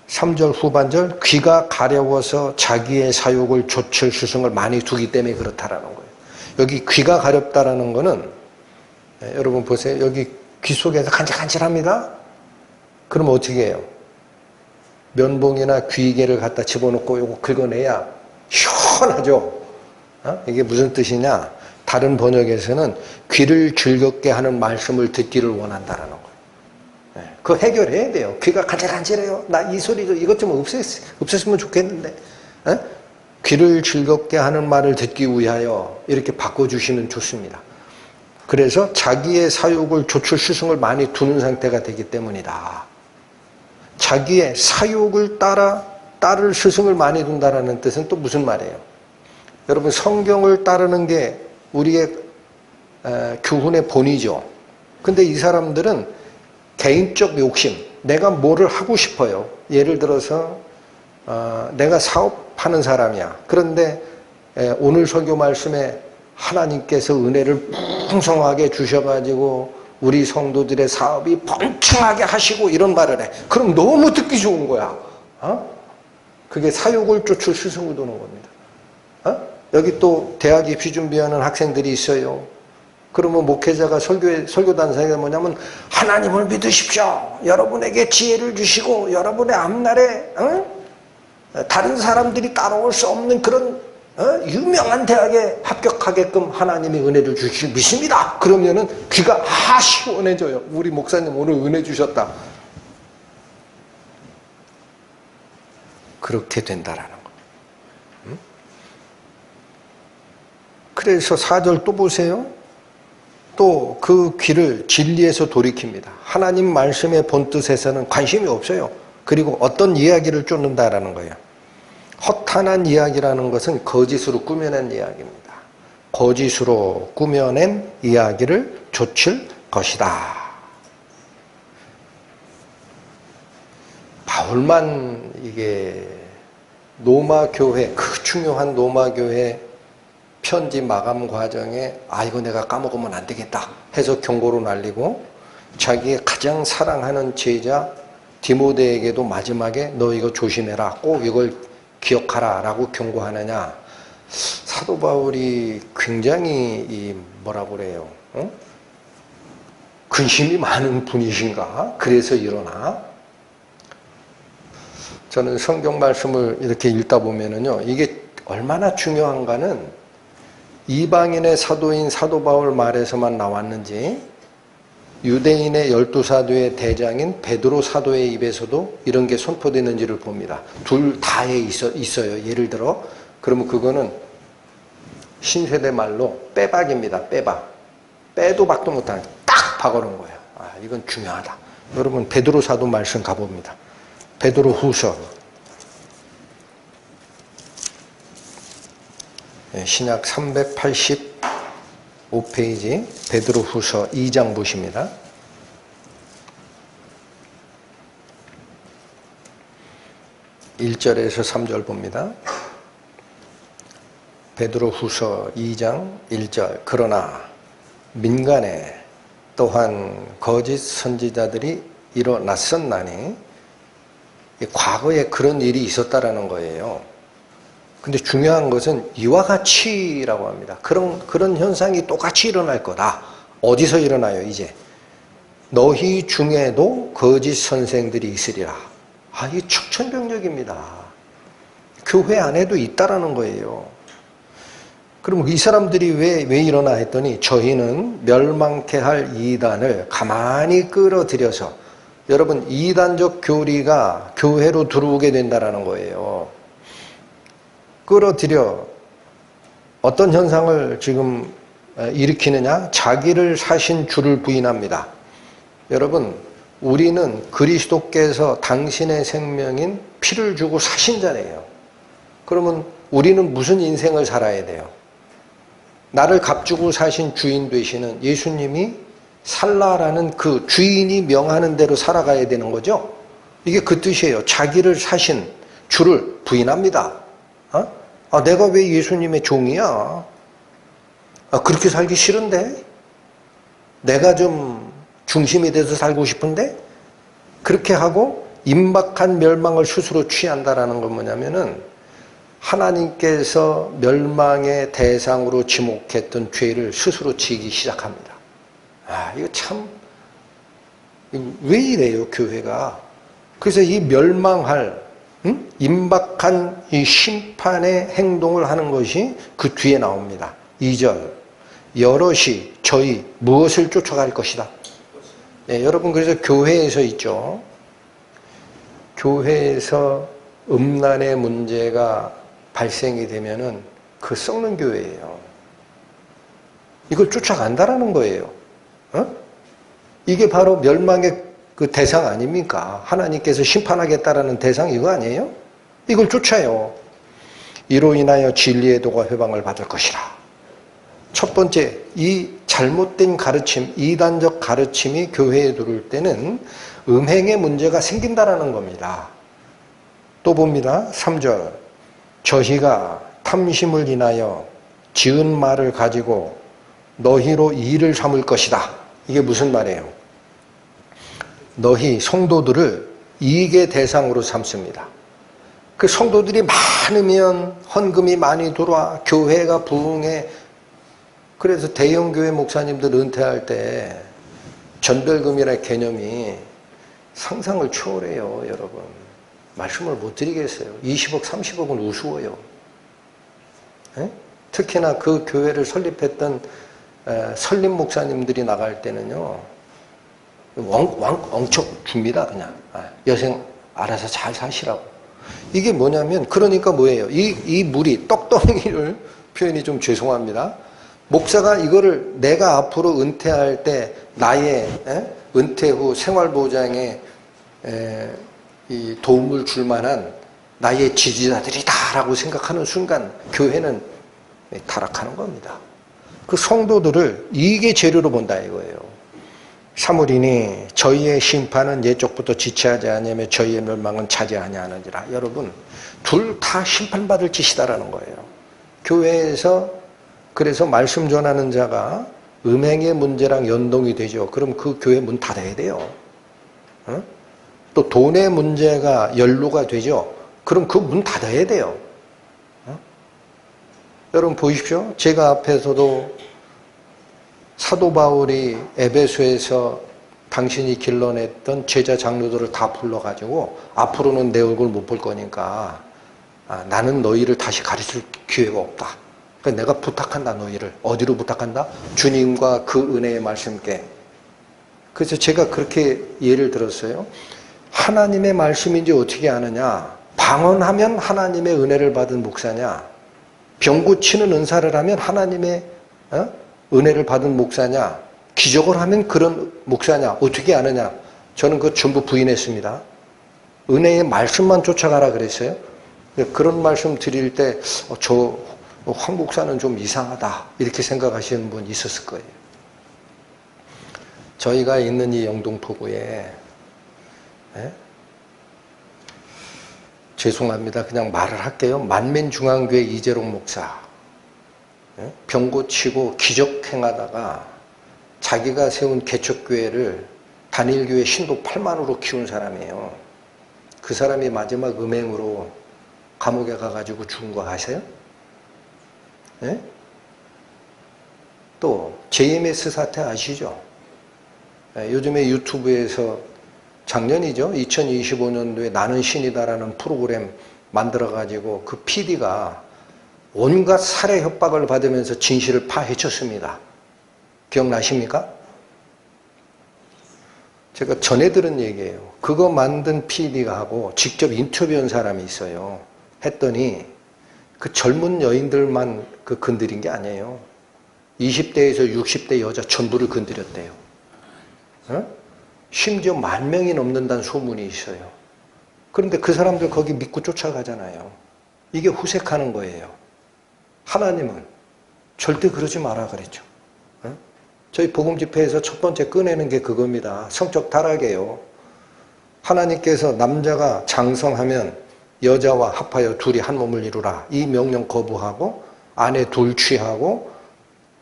3절 후반절, 귀가 가려워서 자기의 사욕을 좇을 스승을 많이 두기 때문에 그렇다라는 거예요. 여기 귀가 가렵다라는 거는, 여러분 보세요. 여기 귀 속에서 간질간질합니다. 그럼 어떻게 해요? 면봉이나 귀개를 갖다 집어넣고 요거 긁어내야 시원하죠. 이게 무슨 뜻이냐? 다른 번역에서는 귀를 즐겁게 하는 말씀을 듣기를 원한다라는 거예요. 그거 해결해야 돼요. 귀가 간질간질해요. 나 이 소리도 이것 좀 없앴으면 좋겠는데. 귀를 즐겁게 하는 말을 듣기 위하여 이렇게 바꿔주시면 좋습니다. 그래서 자기의 사욕을 좇을 스승을 많이 두는 상태가 되기 때문이다. 자기의 사욕을 따를 스승을 많이 둔다라는 뜻은 또 무슨 말이에요? 여러분, 성경을 따르는 게 우리의 교훈의 본이죠. 근데 이 사람들은 개인적 욕심, 내가 뭐를 하고 싶어요. 예를 들어서 내가 사업하는 사람이야. 그런데 오늘 설교 말씀에 하나님께서 은혜를 풍성하게 주셔가지고 우리 성도들의 사업이 번창하게 하시고 이런 말을 해. 그럼 너무 듣기 좋은 거야. 그게 사욕을 쫓을 스승을 두는 겁니다. 여기 또 대학 입시 준비하는 학생들이 있어요. 그러면 목회자가 설교단상에 뭐냐면 하나님을 믿으십시오. 여러분에게 지혜를 주시고 여러분의 앞날에 다른 사람들이 따라올 수 없는 그런 유명한 대학에 합격하게끔 하나님이 은혜를 주실 믿습니다. 그러면은 귀가 시원해져요. 우리 목사님 오늘 은혜 주셨다. 그렇게 된다라는 거. 그래서 4절 또 보세요. 또 그 귀를 진리에서 돌이킵니다. 하나님 말씀의 본뜻에서는 관심이 없어요. 그리고 어떤 이야기를 쫓는다라는 거예요. 허탄한 이야기라는 것은 거짓으로 꾸며낸 이야기입니다. 거짓으로 꾸며낸 이야기를 좇을 것이다. 바울만 이게 로마 교회, 그 중요한 로마 교회 편지 마감 과정에 이거 내가 까먹으면 안 되겠다 해서 경고로 날리고 자기의 가장 사랑하는 제자 디모데에게도 마지막에 너 이거 조심해라. 꼭 이걸 기억하라 라고 경고하느냐. 사도 바울이 굉장히 뭐라고 그래요? 근심이 많은 분이신가? 그래서 이러나? 저는 성경 말씀을 이렇게 읽다 보면은요, 이게 얼마나 중요한가는 이방인의 사도인 사도 바울 말에서만 나왔는지 유대인의 12사도의 대장인 베드로 사도의 입에서도 이런 게 선포되는지를 봅니다. 둘 다에 있어요. 예를 들어 그러면 그거는 신세대 말로 빼박입니다. 빼박. 빼도 박도 못하는 딱 박아놓은 거예요. 이건 중요하다. 여러분 베드로 사도 말씀 가봅니다. 베드로 후서 신약 385페이지 베드로 후서 2장 보십니다. 1절에서 3절 봅니다. 베드로 후서 2장 1절 그러나 민간에 또한 거짓 선지자들이 일어났었나니 과거에 그런 일이 있었다라는 거예요. 근데 중요한 것은 이와 같이라고 합니다. 그런 현상이 똑같이 일어날 거다. 어디서 일어나요, 이제? 너희 중에도 거짓 선생들이 있으리라. 이 축천병력입니다. 교회 안에도 있다라는 거예요. 그럼 이 사람들이 왜 일어나 했더니 저희는 멸망케 할 이단을 가만히 끌어들여서 여러분 이단적 교리가 교회로 들어오게 된다라는 거예요. 끌어들여 어떤 현상을 지금 일으키느냐? 자기를 사신 주를 부인합니다. 여러분, 우리는 그리스도께서 당신의 생명인 피를 주고 사신 자래요. 그러면 우리는 무슨 인생을 살아야 돼요? 나를 값주고 사신 주인 되시는 예수님이 살라라는 그 주인이 명하는 대로 살아가야 되는 거죠. 이게 그 뜻이에요. 자기를 사신 주를 부인합니다. 내가 왜 예수님의 종이야? 그렇게 살기 싫은데? 내가 좀 중심이 돼서 살고 싶은데 그렇게 하고 임박한 멸망을 스스로 취한다라는 건 뭐냐면은 하나님께서 멸망의 대상으로 지목했던 죄를 스스로 지기 시작합니다. 이거 참, 왜 이래요, 교회가? 그래서 이 멸망할, 임박한 이 심판의 행동을 하는 것이 그 뒤에 나옵니다. 2절. 여럿이 저희 무엇을 쫓아갈 것이다. 네, 여러분, 그래서 교회에서 있죠. 교회에서 음란의 문제가 발생이 되면은 그 썩는 교회예요. 이걸 쫓아간다라는 거예요. 이게 바로 멸망의 그 대상 아닙니까? 하나님께서 심판하겠다라는 대상 이거 아니에요? 이걸 쫓아요. 이로 인하여 진리의 도가 회방을 받을 것이라. 첫 번째, 이 잘못된 가르침, 이단적 가르침이 교회에 들어올 때는 음행의 문제가 생긴다라는 겁니다. 또 봅니다. 3절. 저희가 탐심을 인하여 지은 말을 가지고 너희로 일을 삼을 것이다. 이게 무슨 말이에요? 너희 성도들을 이익의 대상으로 삼습니다. 그 성도들이 많으면 헌금이 많이 들어와, 교회가 부흥해. 그래서 대형교회 목사님들 은퇴할 때 전별금이라는 개념이 상상을 초월해요, 여러분. 말씀을 못 드리겠어요. 20억, 30억은 우스워요. 에? 특히나 그 교회를 설립했던 설립 목사님들이 나갈 때는요, 엉척 줍니다, 그냥. 여생 알아서 잘 사시라고. 이게 뭐냐면, 그러니까 뭐예요? 이 물이, 떡덩이를, 표현이 좀 죄송합니다. 목사가 이거를 내가 앞으로 은퇴할 때 나의 은퇴 후 생활보장에 이 도움을 줄 만한 나의 지지자들이다라고 생각하는 순간 교회는 타락하는 겁니다. 그 성도들을 이익의 재료로 본다 이거예요. 사무리니 저희의 심판은 예적부터 지체하지 아니하며 저희의 멸망은 차지하지 아니하느니라. 여러분, 둘 다 심판받을 짓이다라는 거예요. 교회에서 그래서 말씀 전하는 자가 음행의 문제랑 연동이 되죠. 그럼 그 교회 문 닫아야 돼요. 또 돈의 문제가 연루가 되죠. 그럼 그 문 닫아야 돼요. 여러분 보십시오. 제가 앞에서도 사도 바울이 에베소에서 당신이 길러냈던 제자 장로들을 다 불러가지고 앞으로는 내 얼굴 못 볼 거니까 나는 너희를 다시 가르칠 기회가 없다. 그러니까 내가 부탁한다 너희를. 어디로 부탁한다? 주님과 그 은혜의 말씀께. 그래서 제가 그렇게 예를 들었어요. 하나님의 말씀인지 어떻게 아느냐? 방언하면 하나님의 은혜를 받은 목사냐? 병 고치는 은사를 하면 하나님의 은혜를 받은 목사냐? 기적을 하면 그런 목사냐? 어떻게 아느냐? 저는 그거 전부 부인했습니다. 은혜의 말씀만 쫓아가라 그랬어요. 그런 말씀 드릴 때 저 황 목사는 좀 이상하다 이렇게 생각하시는 분 있었을 거예요. 저희가 있는 이 영동포구에 죄송합니다. 그냥 말을 할게요. 만민중앙교회 이재롱 목사 병 고치고 기적 행하다가 자기가 세운 개척교회를 단일교회 신도 8만으로 키운 사람이에요. 그 사람이 마지막 음행으로 감옥에 가가지고 죽은 거 아세요? 또 JMS 사태 아시죠? 요즘에 유튜브에서 작년이죠. 2025년도에 나는 신이다라는 프로그램 만들어가지고 그 PD가 온갖 살해 협박을 받으면서 진실을 파헤쳤습니다. 기억나십니까? 제가 전해 들은 얘기예요. 그거 만든 PD가 하고 직접 인터뷰한 사람이 있어요. 했더니 그 젊은 여인들만 그 건드린 게 아니에요. 20대에서 60대 여자 전부를 건드렸대요. 심지어 10,000명이 넘는다는 소문이 있어요. 그런데 그 사람들 거기 믿고 쫓아가잖아요. 이게 후색하는 거예요. 하나님은 절대 그러지 마라 그랬죠. 저희 복음집회에서 첫 번째 꺼내는 게 그겁니다. 성적 타락이에요. 하나님께서 남자가 장성하면 여자와 합하여 둘이 한 몸을 이루라. 이 명령 거부하고 아내 둘 취하고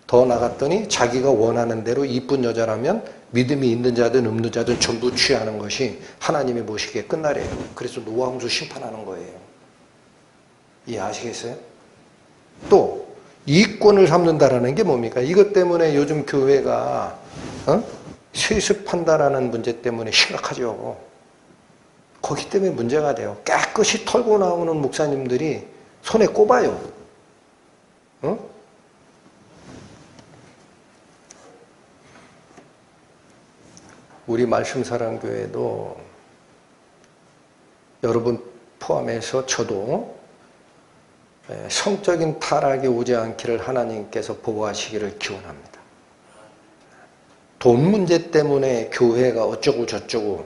더 나갔더니 자기가 원하는 대로 이쁜 여자라면 믿음이 있는 자든 없는 자든 전부 취하는 것이 하나님의 보시기에 끝날이에요. 그래서 노아 홍수 심판하는 거예요. 이해하시겠어요? 또 이권을 삼는다라는 게 뭡니까? 이것 때문에 요즘 교회가 세습한다라는 문제 때문에 심각하죠. 거기 때문에 문제가 돼요. 깨끗이 털고 나오는 목사님들이 손에 꼽아요. 우리 말씀사랑교회도 여러분 포함해서 저도 성적인 타락이 오지 않기를 하나님께서 보호하시기를 기원합니다. 돈 문제 때문에 교회가 어쩌고 저쩌고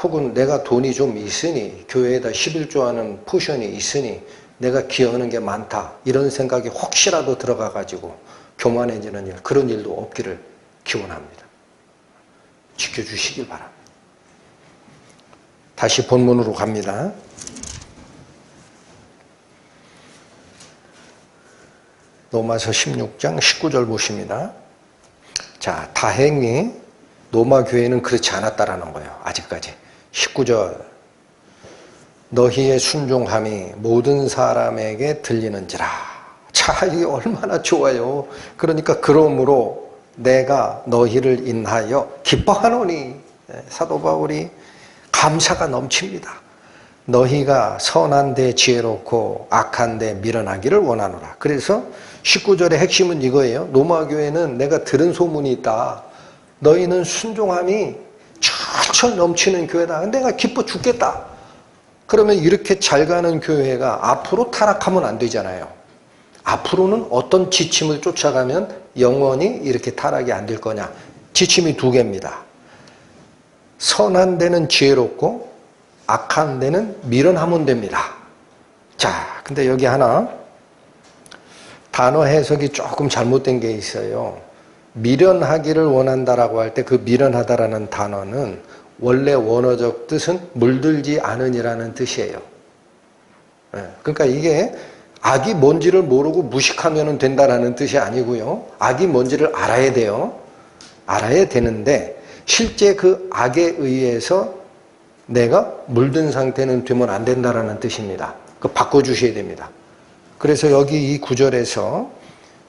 혹은 내가 돈이 좀 있으니 교회에다 11조 하는 포션이 있으니 내가 기여하는 게 많다 이런 생각이 혹시라도 들어가가지고 교만해지는 일 그런 일도 없기를 기원합니다. 지켜주시길 바랍니다. 다시 본문으로 갑니다. 로마서 16장 19절 보십니다. 자, 다행히 로마 교회는 그렇지 않았다라는 거예요. 아직까지. 19절 너희의 순종함이 모든 사람에게 들리는지라. 자, 이게 얼마나 좋아요. 그러니까 그러므로 내가 너희를 인하여 기뻐하노니 사도 바울이 감사가 넘칩니다. 너희가 선한 데 지혜롭고 악한 데 미련하기를 원하노라. 그래서 19절의 핵심은 이거예요. 로마 교회는 내가 들은 소문이 있다. 너희는 순종함이 철철 넘치는 교회다. 내가 기뻐 죽겠다. 그러면 이렇게 잘 가는 교회가 앞으로 타락하면 안 되잖아요. 앞으로는 어떤 지침을 쫓아가면 영원히 이렇게 타락이 안 될 거냐. 지침이 두 개입니다. 선한 데는 지혜롭고 악한 데는 미련하면 됩니다. 자, 근데 여기 하나 단어 해석이 조금 잘못된 게 있어요. 미련하기를 원한다라고 할 때 그 미련하다라는 단어는 원래 원어적 뜻은 물들지 않으니라는 뜻이에요. 그러니까 이게 악이 뭔지를 모르고 무식하면 된다라는 뜻이 아니고요. 악이 뭔지를 알아야 돼요. 알아야 되는데 실제 그 악에 의해서 내가 물든 상태는 되면 안 된다라는 뜻입니다. 그거 바꿔주셔야 됩니다. 그래서 여기 이 구절에서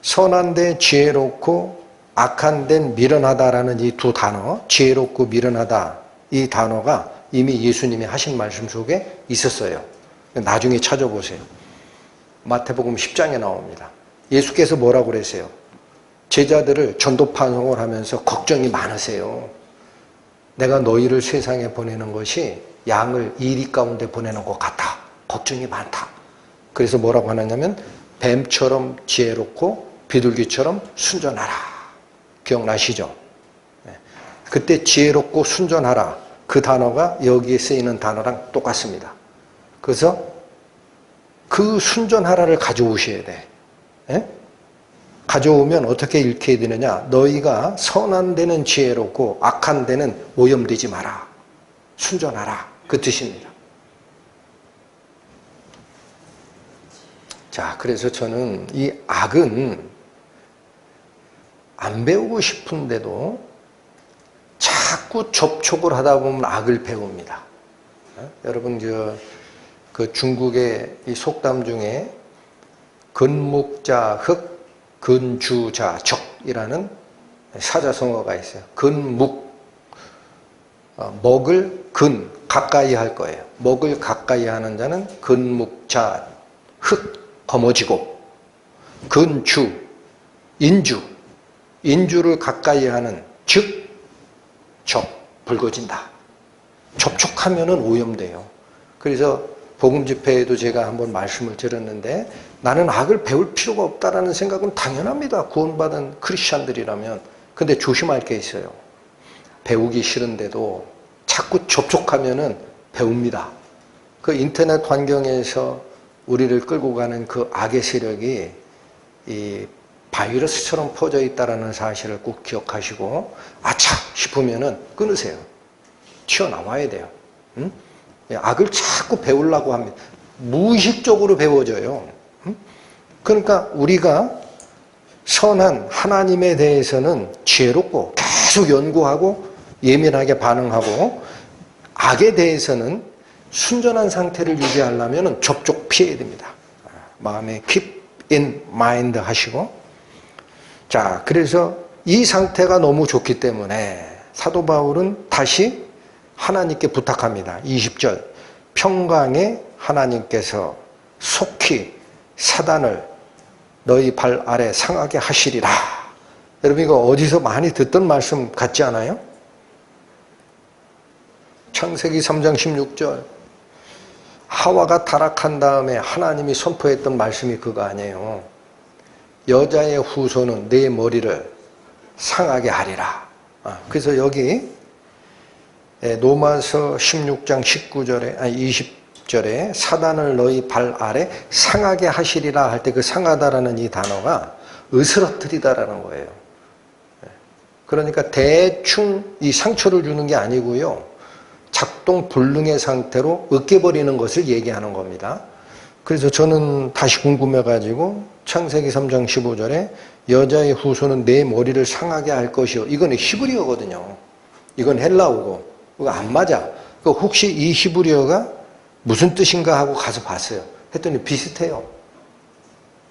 선한 데 지혜롭고 악한 데는 미련하다라는 이 두 단어, 지혜롭고 미련하다 이 단어가 이미 예수님이 하신 말씀 속에 있었어요. 나중에 찾아보세요. 마태복음 10장에 나옵니다. 예수께서 뭐라고 그랬어요? 제자들을 전도판송을 하면서 걱정이 많으세요. 내가 너희를 세상에 보내는 것이 양을 이리 가운데 보내는 것 같아. 걱정이 많다. 그래서 뭐라고 하느냐면 뱀처럼 지혜롭고 비둘기처럼 순전하라. 기억나시죠? 그때 지혜롭고 순전하라. 그 단어가 여기에 쓰이는 단어랑 똑같습니다. 그래서 그 순전하라를 가져오셔야 돼. 가져오면 어떻게 읽혀야 되느냐? 너희가 선한 데는 지혜롭고 악한 데는 오염되지 마라. 순전하라. 그 뜻입니다. 자, 그래서 저는 이 악은 안 배우고 싶은데도 자꾸 접촉을 하다 보면 악을 배웁니다. 여러분, 그 중국의 이 속담 중에 근묵자흑 근주자적이라는 사자성어가 있어요. 근묵, 먹을 근, 가까이 할 거예요. 먹을 가까이 하는 자는 근묵자, 흑, 거머쥐고, 근주, 인주, 인주를 가까이 하는 즉, 적, 붉어진다. 접촉하면은 오염돼요. 그래서 복음 집회에도 제가 한번 말씀을 드렸는데 나는 악을 배울 필요가 없다라는 생각은 당연합니다. 구원받은 크리스찬들이라면. 근데 조심할 게 있어요. 배우기 싫은데도 자꾸 접촉하면은 배웁니다. 그 인터넷 환경에서 우리를 끌고 가는 그 악의 세력이 이 바이러스처럼 퍼져 있다라는 사실을 꼭 기억하시고 아차 싶으면은 끊으세요. 튀어나와야 돼요. 응? 악을 자꾸 배우려고 합니다. 무의식적으로 배워져요. 그러니까 우리가 선한 하나님에 대해서는 지혜롭고 계속 연구하고 예민하게 반응하고, 악에 대해서는 순전한 상태를 유지하려면 접촉 피해야 됩니다. 마음에 keep in mind 하시고. 자, 그래서 이 상태가 너무 좋기 때문에 사도 바울은 다시 하나님께 부탁합니다. 20절. 평강의 하나님께서 속히 사단을 너희 발 아래 상하게 하시리라. 여러분, 이거 어디서 많이 듣던 말씀 같지 않아요? 창세기 3장 16절. 하와가 타락한 다음에 하나님이 선포했던 말씀이 그거 아니에요. 여자의 후손은 내 머리를 상하게 하리라. 그래서 여기 로마서 16장 20절에 사단을 너희 발 아래 상하게 하시리라 할 때 그 상하다라는 이 단어가 으스러뜨리다라는 거예요. 그러니까 대충 이 상처를 주는 게 아니고요. 작동 불능의 상태로 으깨버리는 것을 얘기하는 겁니다. 그래서 저는 다시 궁금해가지고 창세기 3장 15절에 여자의 후손은 내 머리를 상하게 할 것이요. 이건 히브리어거든요. 이건 헬라어고. 그거 안 맞아. 혹시 이 히브리어가 무슨 뜻인가 하고 가서 봤어요. 했더니 비슷해요.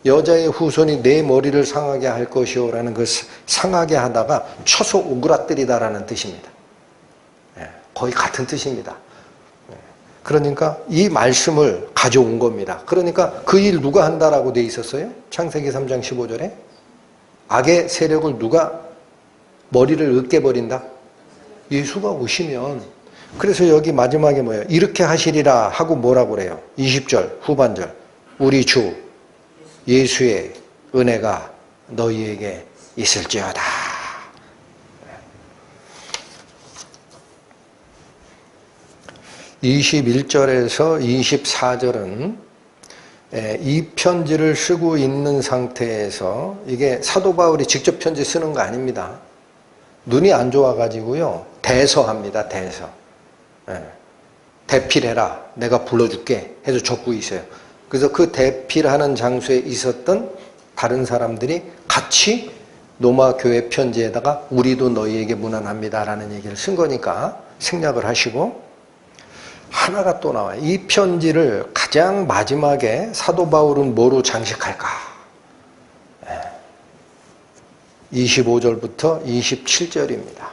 여자의 후손이 내 머리를 상하게 할 것이요 라는 그 상하게 하다가 쳐서 오그라뜨리다라는 뜻입니다. 거의 같은 뜻입니다. 그러니까 이 말씀을 가져온 겁니다. 그러니까 그 일 누가 한다라고 돼 있었어요? 창세기 3장 15절에 악의 세력을 누가 머리를 으깨버린다? 예수가 오시면. 그래서 여기 마지막에 뭐예요? 이렇게 하시리라 하고 뭐라고 그래요? 20절 후반절. 우리 주 예수의 은혜가 너희에게 있을지어다. 21절에서 24절은 이 편지를 쓰고 있는 상태에서, 이게 사도 바울이 직접 편지 쓰는 거 아닙니다. 눈이 안 좋아가지고요. 대서합니다. 대서. 대필해라. 내가 불러줄게. 해서 적고 있어요. 그래서 그 대필하는 장소에 있었던 다른 사람들이 같이 로마 교회 편지에다가 우리도 너희에게 문안합니다라는 얘기를 쓴 거니까 생략을 하시고, 하나가 또 나와요. 이 편지를 가장 마지막에 사도 바울은 뭐로 장식할까? 25절부터 27절입니다.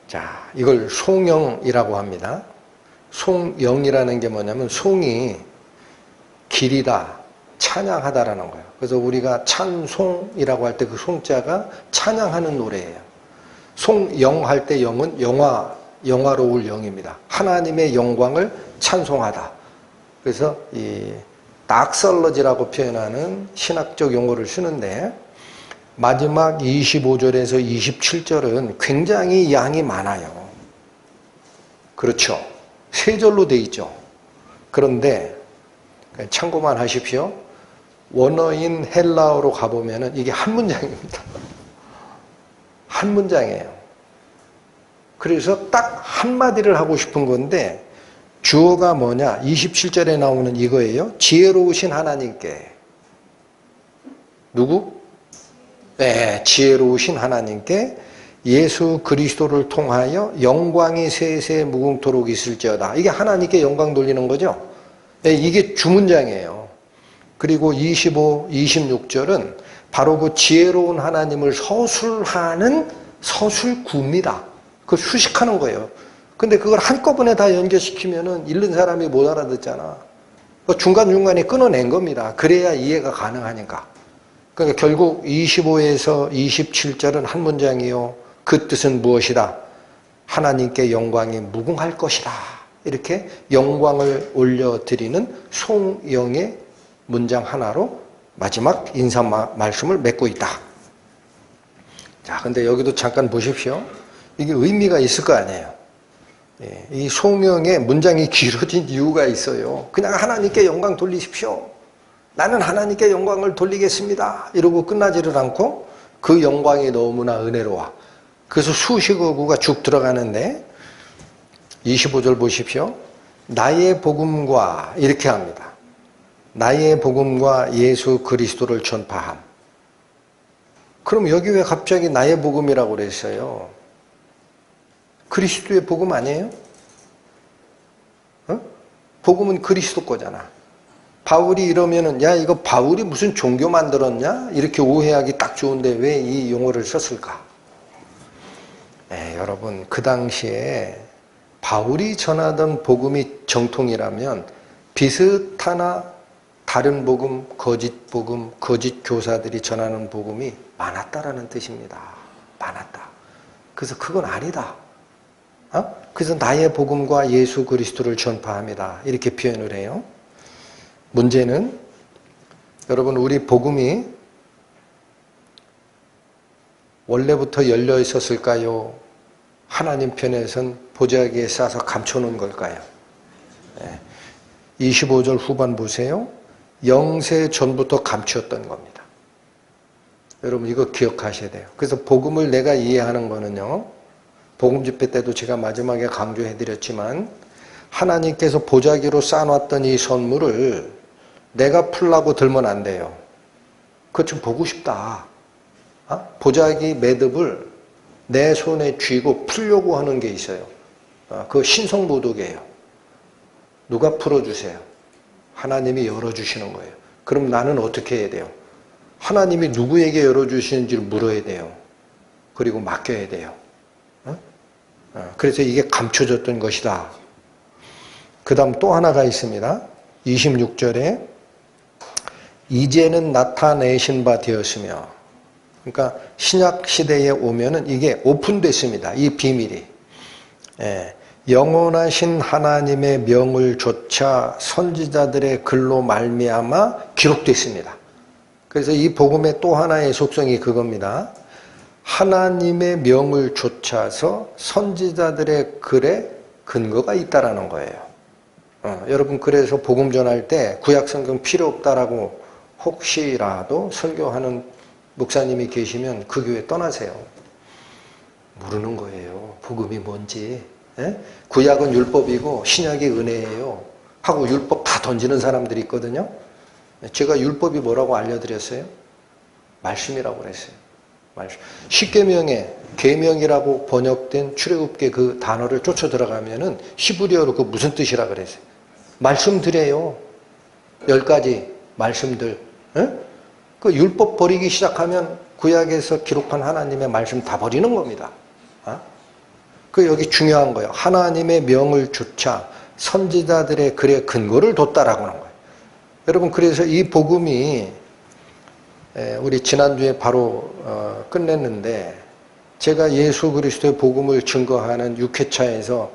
자, 이걸 송영이라고 합니다. 송영이라는 게 뭐냐면 송이 길이다, 찬양하다라는 거예요. 그래서 우리가 찬송이라고 할 때 그 송자가 찬양하는 노래예요. 송영 할 때 영은 영화로울 영입니다. 하나님의 영광을 찬송하다. 그래서 이 닥설러지라고 표현하는 신학적 용어를 쓰는데, 마지막 25절에서 27절은 굉장히 양이 많아요. 그렇죠. 세 절로 돼 있죠. 그런데 참고만 하십시오. 원어인 헬라어로 가보면 이게 한 문장입니다. 한 문장이에요. 그래서 딱 한마디를 하고 싶은 건데, 주어가 뭐냐? 27절에 나오는 이거예요. 지혜로우신 하나님께. 누구? 네, 지혜로우신 하나님께 예수 그리스도를 통하여 영광이 세세 무궁토록 있을지어다. 이게 하나님께 영광 돌리는 거죠. 네, 이게 주문장이에요. 그리고 25, 26절은 바로 그 지혜로운 하나님을 서술하는 서술구입니다. 그걸 수식하는 거예요. 근데 그걸 한꺼번에 다 연결시키면은 읽는 사람이 못 알아듣잖아. 중간중간에 끊어낸 겁니다. 그래야 이해가 가능하니까. 그러니까 결국 25에서 27절은 한 문장이요. 그 뜻은 무엇이다? 하나님께 영광이 무궁할 것이다. 이렇게 영광을 올려드리는 송영의 문장 하나로 마지막 인사 말씀을 맺고 있다. 자, 근데 여기도 잠깐 보십시오. 이게 의미가 있을 거 아니에요. 이 송영의 문장이 길어진 이유가 있어요. 그냥 하나님께 영광 돌리십시오. 나는 하나님께 영광을 돌리겠습니다. 이러고 끝나지를 않고 그 영광이 너무나 은혜로워. 그래서 수식어구가 쭉 들어가는데 25절 보십시오. 나의 복음과 이렇게 합니다. 나의 복음과 예수 그리스도를 전파함. 그럼 여기 왜 갑자기 나의 복음이라고 그랬어요? 그리스도의 복음 아니에요? 어? 복음은 그리스도 거잖아. 바울이 이러면은 야 이거 바울이 무슨 종교 만들었냐? 이렇게 오해하기 딱 좋은데 왜 이 용어를 썼을까? 여러분 그 당시에 바울이 전하던 복음이 정통이라면 비슷하나 다른 복음, 거짓 교사들이 전하는 복음이 많았다라는 뜻입니다. 많았다. 그래서 그건 아니다. 그래서 나의 복음과 예수 그리스도를 전파합니다. 이렇게 표현을 해요. 문제는 여러분 우리 복음이 원래부터 열려 있었을까요? 하나님 편에선 보자기에 싸서 감춰놓은 걸까요? 25절 후반 보세요. 영세 전부터 감추었던 겁니다. 여러분 이거 기억하셔야 돼요. 그래서 복음을 내가 이해하는 거는요. 복음 집회 때도 제가 마지막에 강조해드렸지만 하나님께서 보자기로 쌓아놨던 이 선물을 내가 풀라고 들면 안 돼요. 그거 좀 보고 싶다. 보자기 매듭을 내 손에 쥐고 풀려고 하는 게 있어요. 그거 신성모독이에요. 누가 풀어주세요? 하나님이 열어주시는 거예요. 그럼 나는 어떻게 해야 돼요? 하나님이 누구에게 열어주시는지를 물어야 돼요. 그리고 맡겨야 돼요. 그래서 이게 감춰졌던 것이다. 그 다음 또 하나가 있습니다. 26절에 이제는 나타내신 바 되었으며, 그러니까 신약 시대에 오면은 이게 오픈됐습니다. 이 비밀이. 영원하신 하나님의 명을 조차 선지자들의 글로 말미암아 기록됐습니다. 그래서 이 복음의 또 하나의 속성이 그겁니다. 하나님의 명을 좇아서 선지자들의 글에 근거가 있다라는 거예요. 여러분 그래서 복음 전할 때 구약 성경 필요 없다라고 혹시라도 설교하는 목사님이 계시면 그 교회 떠나세요. 모르는 거예요. 복음이 뭔지. 구약은 율법이고 신약이 은혜예요. 하고 율법 다 던지는 사람들이 있거든요. 제가 율법이 뭐라고 알려드렸어요? 말씀이라고 그랬어요. 말씀. 십계명에 계명이라고 번역된 출애굽기 그 단어를 쫓아 들어가면은 히브리어로 그 무슨 뜻이라 그랬어요? 말씀드려요. 10가지 말씀들. 그 율법 버리기 시작하면 구약에서 기록한 하나님의 말씀 다 버리는 겁니다. 그 여기 중요한 거예요. 하나님의 명을 좇아 선지자들의 글에 근거를 뒀다라고 하는 거예요. 여러분 그래서 이 복음이 우리 지난주에 바로 끝냈는데 제가 예수 그리스도의 복음을 증거하는 6회차에서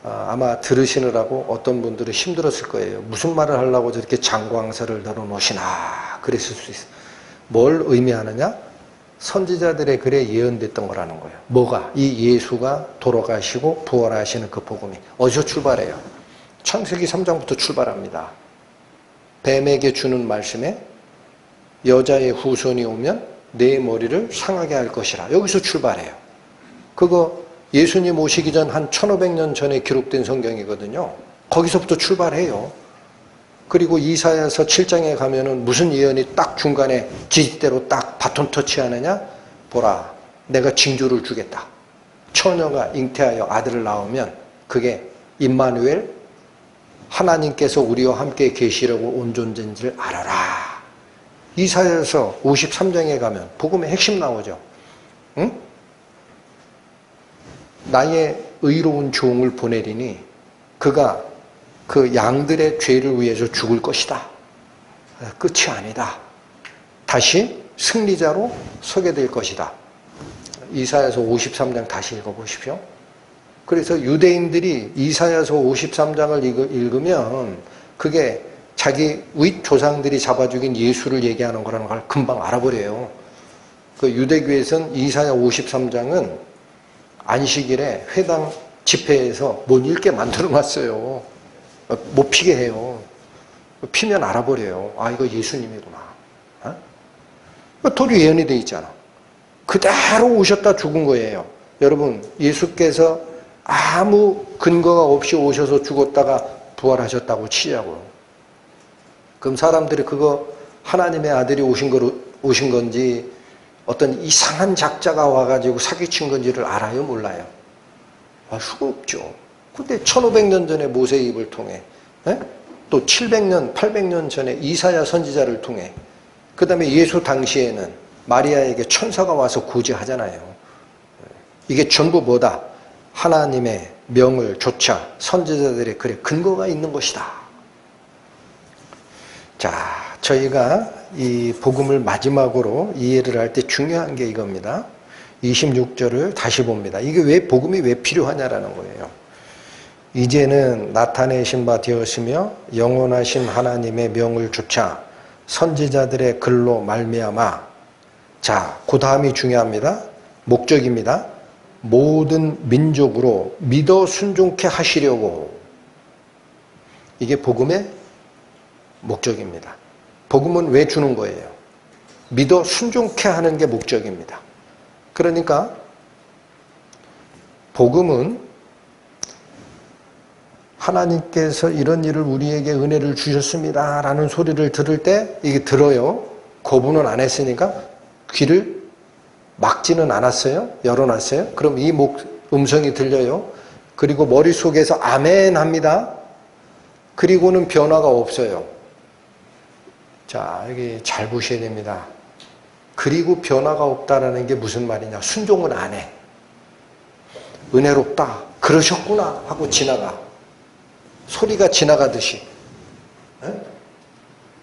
아마 들으시느라고 어떤 분들은 힘들었을 거예요. 무슨 말을 하려고 저렇게 장광설을 늘어놓으시나 그랬을 수 있어요. 뭘 의미하느냐? 선지자들의 글에 예언됐던 거라는 거예요. 뭐가? 이 예수가 돌아가시고 부활하시는 그 복음이. 어디서 출발해요? 창세기 3장부터 출발합니다. 뱀에게 주는 말씀에 여자의 후손이 오면 내 머리를 상하게 할 것이라. 여기서 출발해요. 그거 예수님 오시기 전 한 1500년 전에 기록된 성경이거든요. 거기서부터 출발해요. 그리고 이사야서 7장에 가면은 무슨 예언이 딱 중간에 지지대로 딱 바톤 터치하느냐? 보라, 내가 징조를 주겠다. 처녀가 잉태하여 아들을 낳으면 그게 임마누엘, 하나님께서 우리와 함께 계시려고 온 존재인지를 알아라. 이사야서 53장에 가면 복음의 핵심 나오죠. 응? 나의 의로운 종을 보내리니 그가 그 양들의 죄를 위해서 죽을 것이다. 끝이 아니다. 다시 승리자로 서게 될 것이다. 이사야서 53장 다시 읽어보십시오. 그래서 유대인들이 이사야서 53장을 읽으면 그게 자기 윗 조상들이 잡아 죽인 예수를 얘기하는 거라는 걸 금방 알아버려요. 그 유대교에서는 이사야 53장은 안식일에 회당 집회에서 못 읽게 만들어 놨어요. 못 피게 해요. 피면 알아버려요. 아, 이거 예수님이구나. 도리 예언이 돼 있잖아. 그대로 오셨다 죽은 거예요. 여러분, 예수께서 아무 근거가 없이 오셔서 죽었다가 부활하셨다고 치자고요. 그럼 사람들이 그거 하나님의 아들이 오신 건지 어떤 이상한 작자가 와가지고 사기친 건지를 알아요? 몰라요? 알 수가 없죠. 근데 1500년 전에 모세의 입을 통해, 또 700년, 800년 전에 이사야 선지자를 통해, 그 다음에 예수 당시에는 마리아에게 천사가 와서 구제하잖아요. 이게 전부 뭐다? 하나님의 명을 조차 선지자들의 글에 근거가 있는 것이다. 자, 저희가 이 복음을 마지막으로 이해를 할 때 중요한 게 이겁니다. 26절을 다시 봅니다. 이게 왜 복음이 왜 필요하냐라는 거예요. 이제는 나타내신 바 되었으며 영원하신 하나님의 명을 조차 선지자들의 글로 말미암아. 자, 그 다음이 중요합니다. 목적입니다. 모든 민족으로 믿어 순종케 하시려고. 이게 복음의 목적입니다. 복음은 왜 주는 거예요? 믿어 순종케 하는 게 목적입니다. 그러니까 복음은 하나님께서 이런 일을 우리에게 은혜를 주셨습니다 라는 소리를 들을 때 이게 들어요. 거부는 안 했으니까 귀를 막지는 않았어요. 열어놨어요. 그럼 이 음성이 들려요. 그리고 머릿속에서 아멘 합니다. 그리고는 변화가 없어요. 자, 여기 잘 보셔야 됩니다. 그리고 변화가 없다라는 게 무슨 말이냐. 순종은 안 해. 은혜롭다. 그러셨구나 하고 지나가. 소리가 지나가듯이.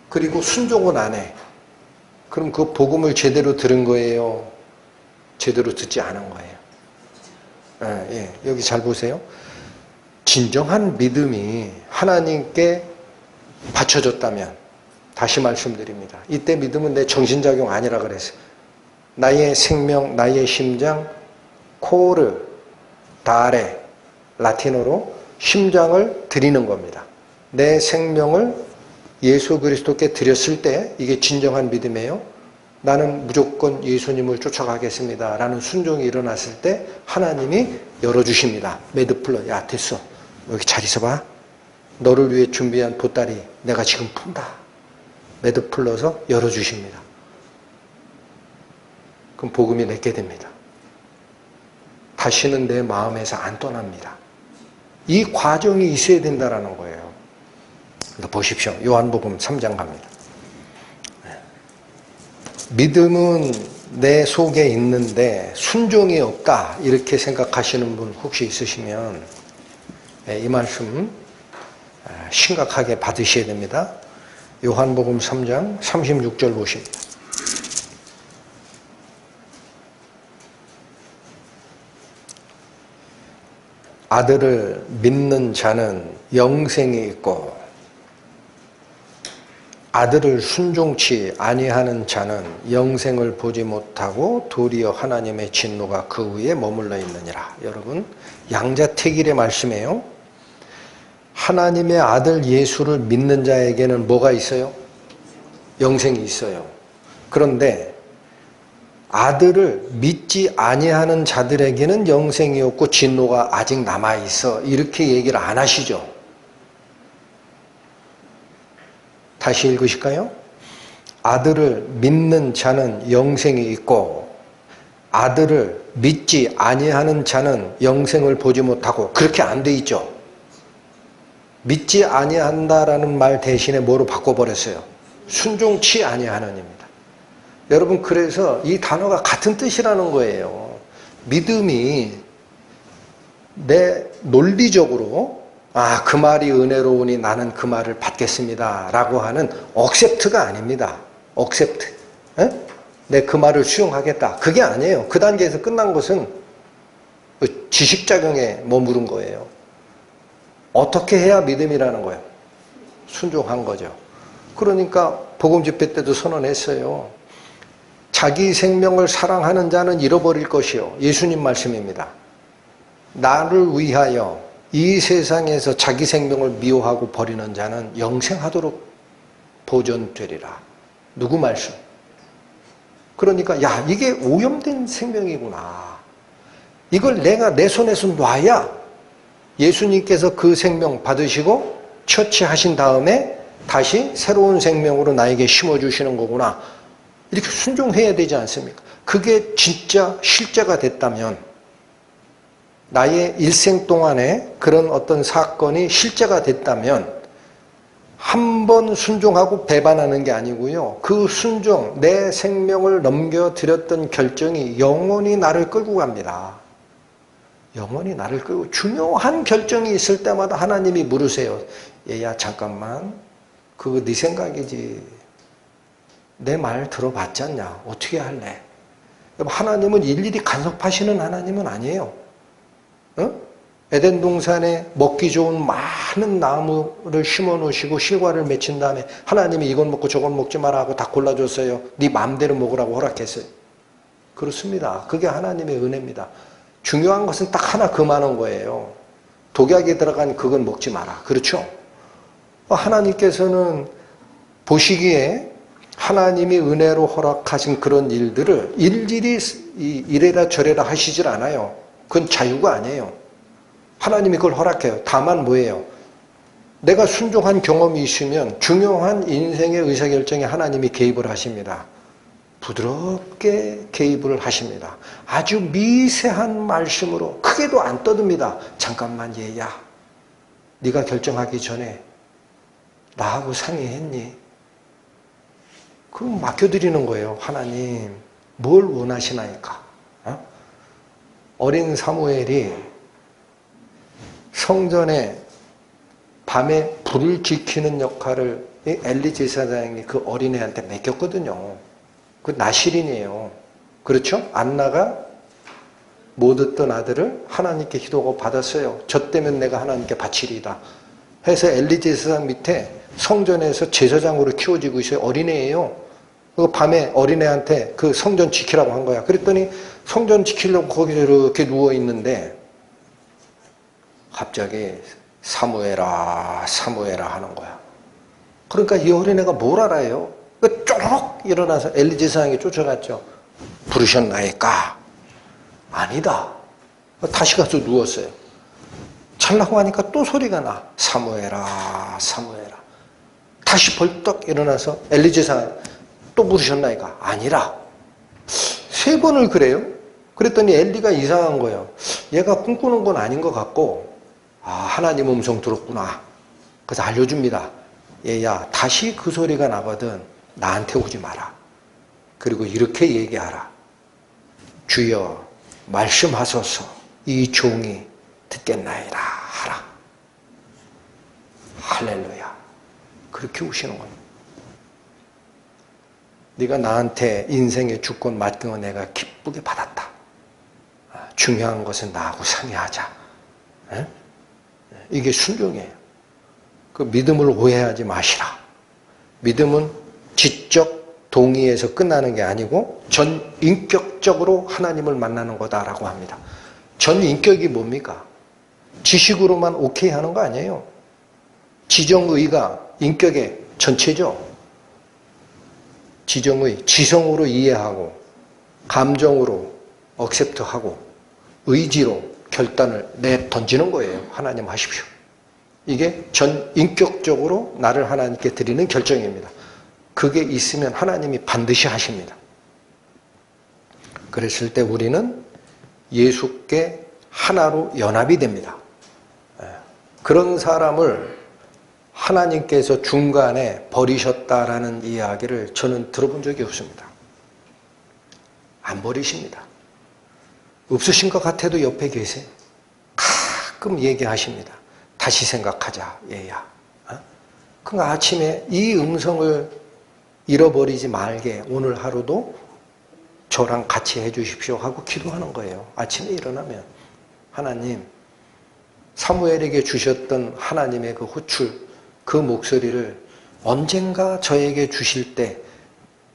그리고 순종은 안 해. 그럼 그 복음을 제대로 들은 거예요? 제대로 듣지 않은 거예요. 예, 여기 잘 보세요. 진정한 믿음이 하나님께 바쳐졌다면, 다시 말씀드립니다. 이때 믿음은 내 정신작용 아니라 그랬어요. 나의 생명, 나의 심장, 코르, 다레, 라틴어로 심장을 드리는 겁니다. 내 생명을 예수 그리스도께 드렸을 때 이게 진정한 믿음이에요. 나는 무조건 예수님을 쫓아가겠습니다 라는 순종이 일어났을 때 하나님이 열어주십니다. 매드플러, 야 됐어. 여기 잘 있어봐. 너를 위해 준비한 보따리 내가 지금 푼다. 매드플러서 열어주십니다. 그럼 복음이 내게 됩니다. 다시는 내 마음에서 안 떠납니다. 이 과정이 있어야 된다는 거예요. 보십시오. 요한복음 3장 갑니다. 믿음은 내 속에 있는데 순종이 없다 이렇게 생각하시는 분 혹시 있으시면 이 말씀 심각하게 받으셔야 됩니다. 요한복음 3장 36절 보십니다. 아들을 믿는 자는 영생이 있고 아들을 순종치 아니하는 자는 영생을 보지 못하고 도리어 하나님의 진노가 그 위에 머물러 있느니라. 여러분, 양자택일의 말씀이에요. 하나님의 아들 예수를 믿는 자에게는 뭐가 있어요? 영생이 있어요. 그런데 아들을 믿지 아니하는 자들에게는 영생이 없고 진노가 아직 남아있어. 이렇게 얘기를 안 하시죠. 다시 읽으실까요? 아들을 믿는 자는 영생이 있고 아들을 믿지 아니하는 자는 영생을 보지 못하고, 그렇게 안 돼 있죠. 믿지 아니한다라는 말 대신에 뭐로 바꿔버렸어요? 순종치 아니하는입니다. 여러분, 그래서 이 단어가 같은 뜻이라는 거예요. 믿음이 내 논리적으로 그 말이 은혜로우니 나는 그 말을 받겠습니다 라고 하는 억셉트가 아닙니다. 억셉트. 내 그 말을 수용하겠다. 그게 아니에요. 그 단계에서 끝난 것은 지식작용에 머무른 거예요. 어떻게 해야 믿음이라는 거예요? 순종한 거죠. 그러니까 복음 집회 때도 선언했어요. 자기 생명을 사랑하는 자는 잃어버릴 것이요. 예수님 말씀입니다. 나를 위하여 이 세상에서 자기 생명을 미워하고 버리는 자는 영생하도록 보존되리라. 누구 말씀? 그러니까 이게 오염된 생명이구나. 이걸 내가 내 손에서 놔야 예수님께서 그 생명 받으시고 처치하신 다음에 다시 새로운 생명으로 나에게 심어주시는 거구나. 이렇게 순종해야 되지 않습니까? 그게 진짜 실제가 됐다면, 나의 일생 동안에 그런 어떤 사건이 실제가 됐다면 한 번 순종하고 배반하는 게 아니고요. 그 순종, 내 생명을 넘겨드렸던 결정이 영원히 나를 끌고 갑니다. 영원히 나를 끌고, 중요한 결정이 있을 때마다 하나님이 물으세요. 얘야 잠깐만, 그거 네 생각이지. 내 말 들어봤지 않냐? 어떻게 할래? 하나님은 일일이 간섭하시는 하나님은 아니에요. 에덴 동산에 먹기 좋은 많은 나무를 심어 놓으시고 실과를 맺힌 다음에 하나님이 이건 먹고 저건 먹지 마라 하고 다 골라줬어요. 네 마음대로 먹으라고 허락했어요. 그렇습니다. 그게 하나님의 은혜입니다. 중요한 것은 딱 하나 금하는 거예요. 독약에 들어간 그건 먹지 마라. 그렇죠? 하나님께서는 보시기에 하나님이 은혜로 허락하신 그런 일들을 일일이 이래라 저래라 하시질 않아요. 그건 자유가 아니에요. 하나님이 그걸 허락해요. 다만 뭐예요? 내가 순종한 경험이 있으면 중요한 인생의 의사결정에 하나님이 개입을 하십니다. 부드럽게 개입을 하십니다. 아주 미세한 말씀으로 크게도 안 떠듭니다. 잠깐만 얘야, 네가 결정하기 전에 나하고 상의했니? 그럼 맡겨드리는 거예요. 하나님 뭘 원하시나이까? 어린 사무엘이 성전에 밤에 불을 지키는 역할을 엘리 제사장이 그 어린애한테 맡겼거든요. 그 나실인이에요. 그렇죠? 안나가 못 얻던 아들을 하나님께 기도하고 받았어요. 저 때문에 내가 하나님께 바치리이다 해서 엘리 제사장 밑에 성전에서 제사장으로 키워지고 있어요. 어린애예요. 그 밤에 어린애한테 그 성전 지키라고 한 거야. 그랬더니 성전 지키려고 거기서 이렇게 누워있는데 갑자기 사무엘아 사무엘아 하는 거야. 그러니까 이 어린애가 뭘 알아요? 쪼록 일어나서 엘리 제사장이 쫓아갔죠. 부르셨나이까? 아니다. 다시 가서 누웠어요. 잘라고 하니까 또 소리가 나. 사무엘아 사무엘아. 다시 벌떡 일어나서 엘리 제사장 또 부르셨나이까? 아니라. 3번을 그래요. 그랬더니 엘리가 이상한 거예요. 얘가 꿈꾸는 건 아닌 것 같고, 하나님 음성 들었구나. 그래서 알려줍니다. 얘야, 다시 그 소리가 나거든 나한테 오지 마라. 그리고 이렇게 얘기하라. 주여 말씀하소서, 이 종이 듣겠나이다 하라. 할렐루야. 그렇게 오시는 겁니다. 네가 나한테 인생의 주권 맡긴 거 내가 기쁘게 받았다. 중요한 것은 나하고 상의하자. 이게 순종이에요. 그 믿음을 오해하지 마시라. 믿음은 지적 동의에서 끝나는 게 아니고 전인격적으로 하나님을 만나는 거다라고 합니다. 전인격이 뭡니까? 지식으로만 오케이 하는 거 아니에요. 지정의가 인격의 전체죠. 지정의, 지성으로 이해하고 감정으로 억셉트하고 의지로 결단을 내던지는 거예요. 하나님 하십시오. 이게 전인격적으로 나를 하나님께 드리는 결정입니다. 그게 있으면 하나님이 반드시 하십니다. 그랬을 때 우리는 예수께 하나로 연합이 됩니다. 그런 사람을 하나님께서 중간에 버리셨다라는 이야기를 저는 들어본 적이 없습니다. 안 버리십니다. 없으신 것 같아도 옆에 계세요. 가끔 얘기하십니다. 다시 생각하자, 얘야. 그러니까 아침에 이 음성을 잃어버리지 말게 오늘 하루도 저랑 같이 해주십시오 하고 기도하는 거예요. 아침에 일어나면 하나님, 사무엘에게 주셨던 하나님의 그 호출, 그 목소리를 언젠가 저에게 주실 때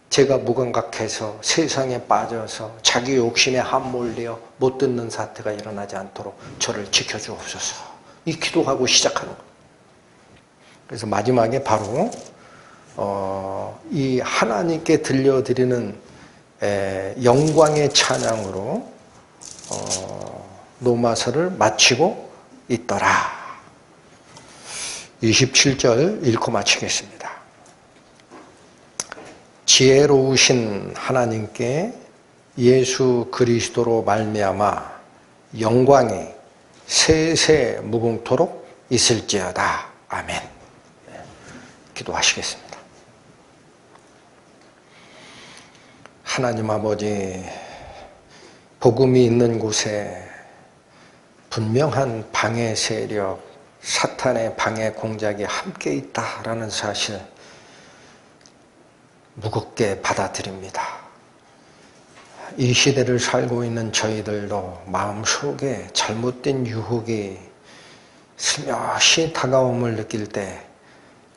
제가 무감각해서 세상에 빠져서 자기 욕심에 함몰되어 못 듣는 사태가 일어나지 않도록 저를 지켜주옵소서. 이 기도하고 시작하는 거예요. 그래서 마지막에 바로 이 하나님께 들려드리는 영광의 찬양으로 노마서를 마치고 있더라. 27절 읽고 마치겠습니다. 지혜로우신 하나님께 예수 그리스도로 말미암아 영광이 세세 무궁토록 있을지어다. 아멘. 기도하시겠습니다. 하나님 아버지, 복음이 있는 곳에 분명한 방해 세력, 사탄의 방해 공작이 함께 있다라는 사실 무겁게 받아들입니다. 이 시대를 살고 있는 저희들도 마음속에 잘못된 유혹이 슬며시 다가옴을 느낄 때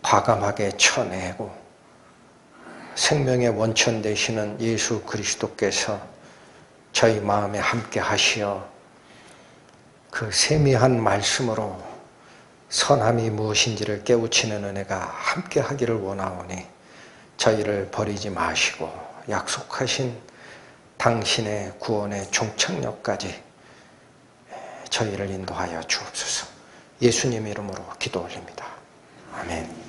과감하게 쳐내고 생명의 원천 되시는 예수 그리스도께서 저희 마음에 함께 하시어 그 세미한 말씀으로 선함이 무엇인지를 깨우치는 은혜가 함께 하기를 원하오니 저희를 버리지 마시고 약속하신 당신의 구원의 종착역까지 저희를 인도하여 주옵소서. 예수님 이름으로 기도 올립니다. 아멘.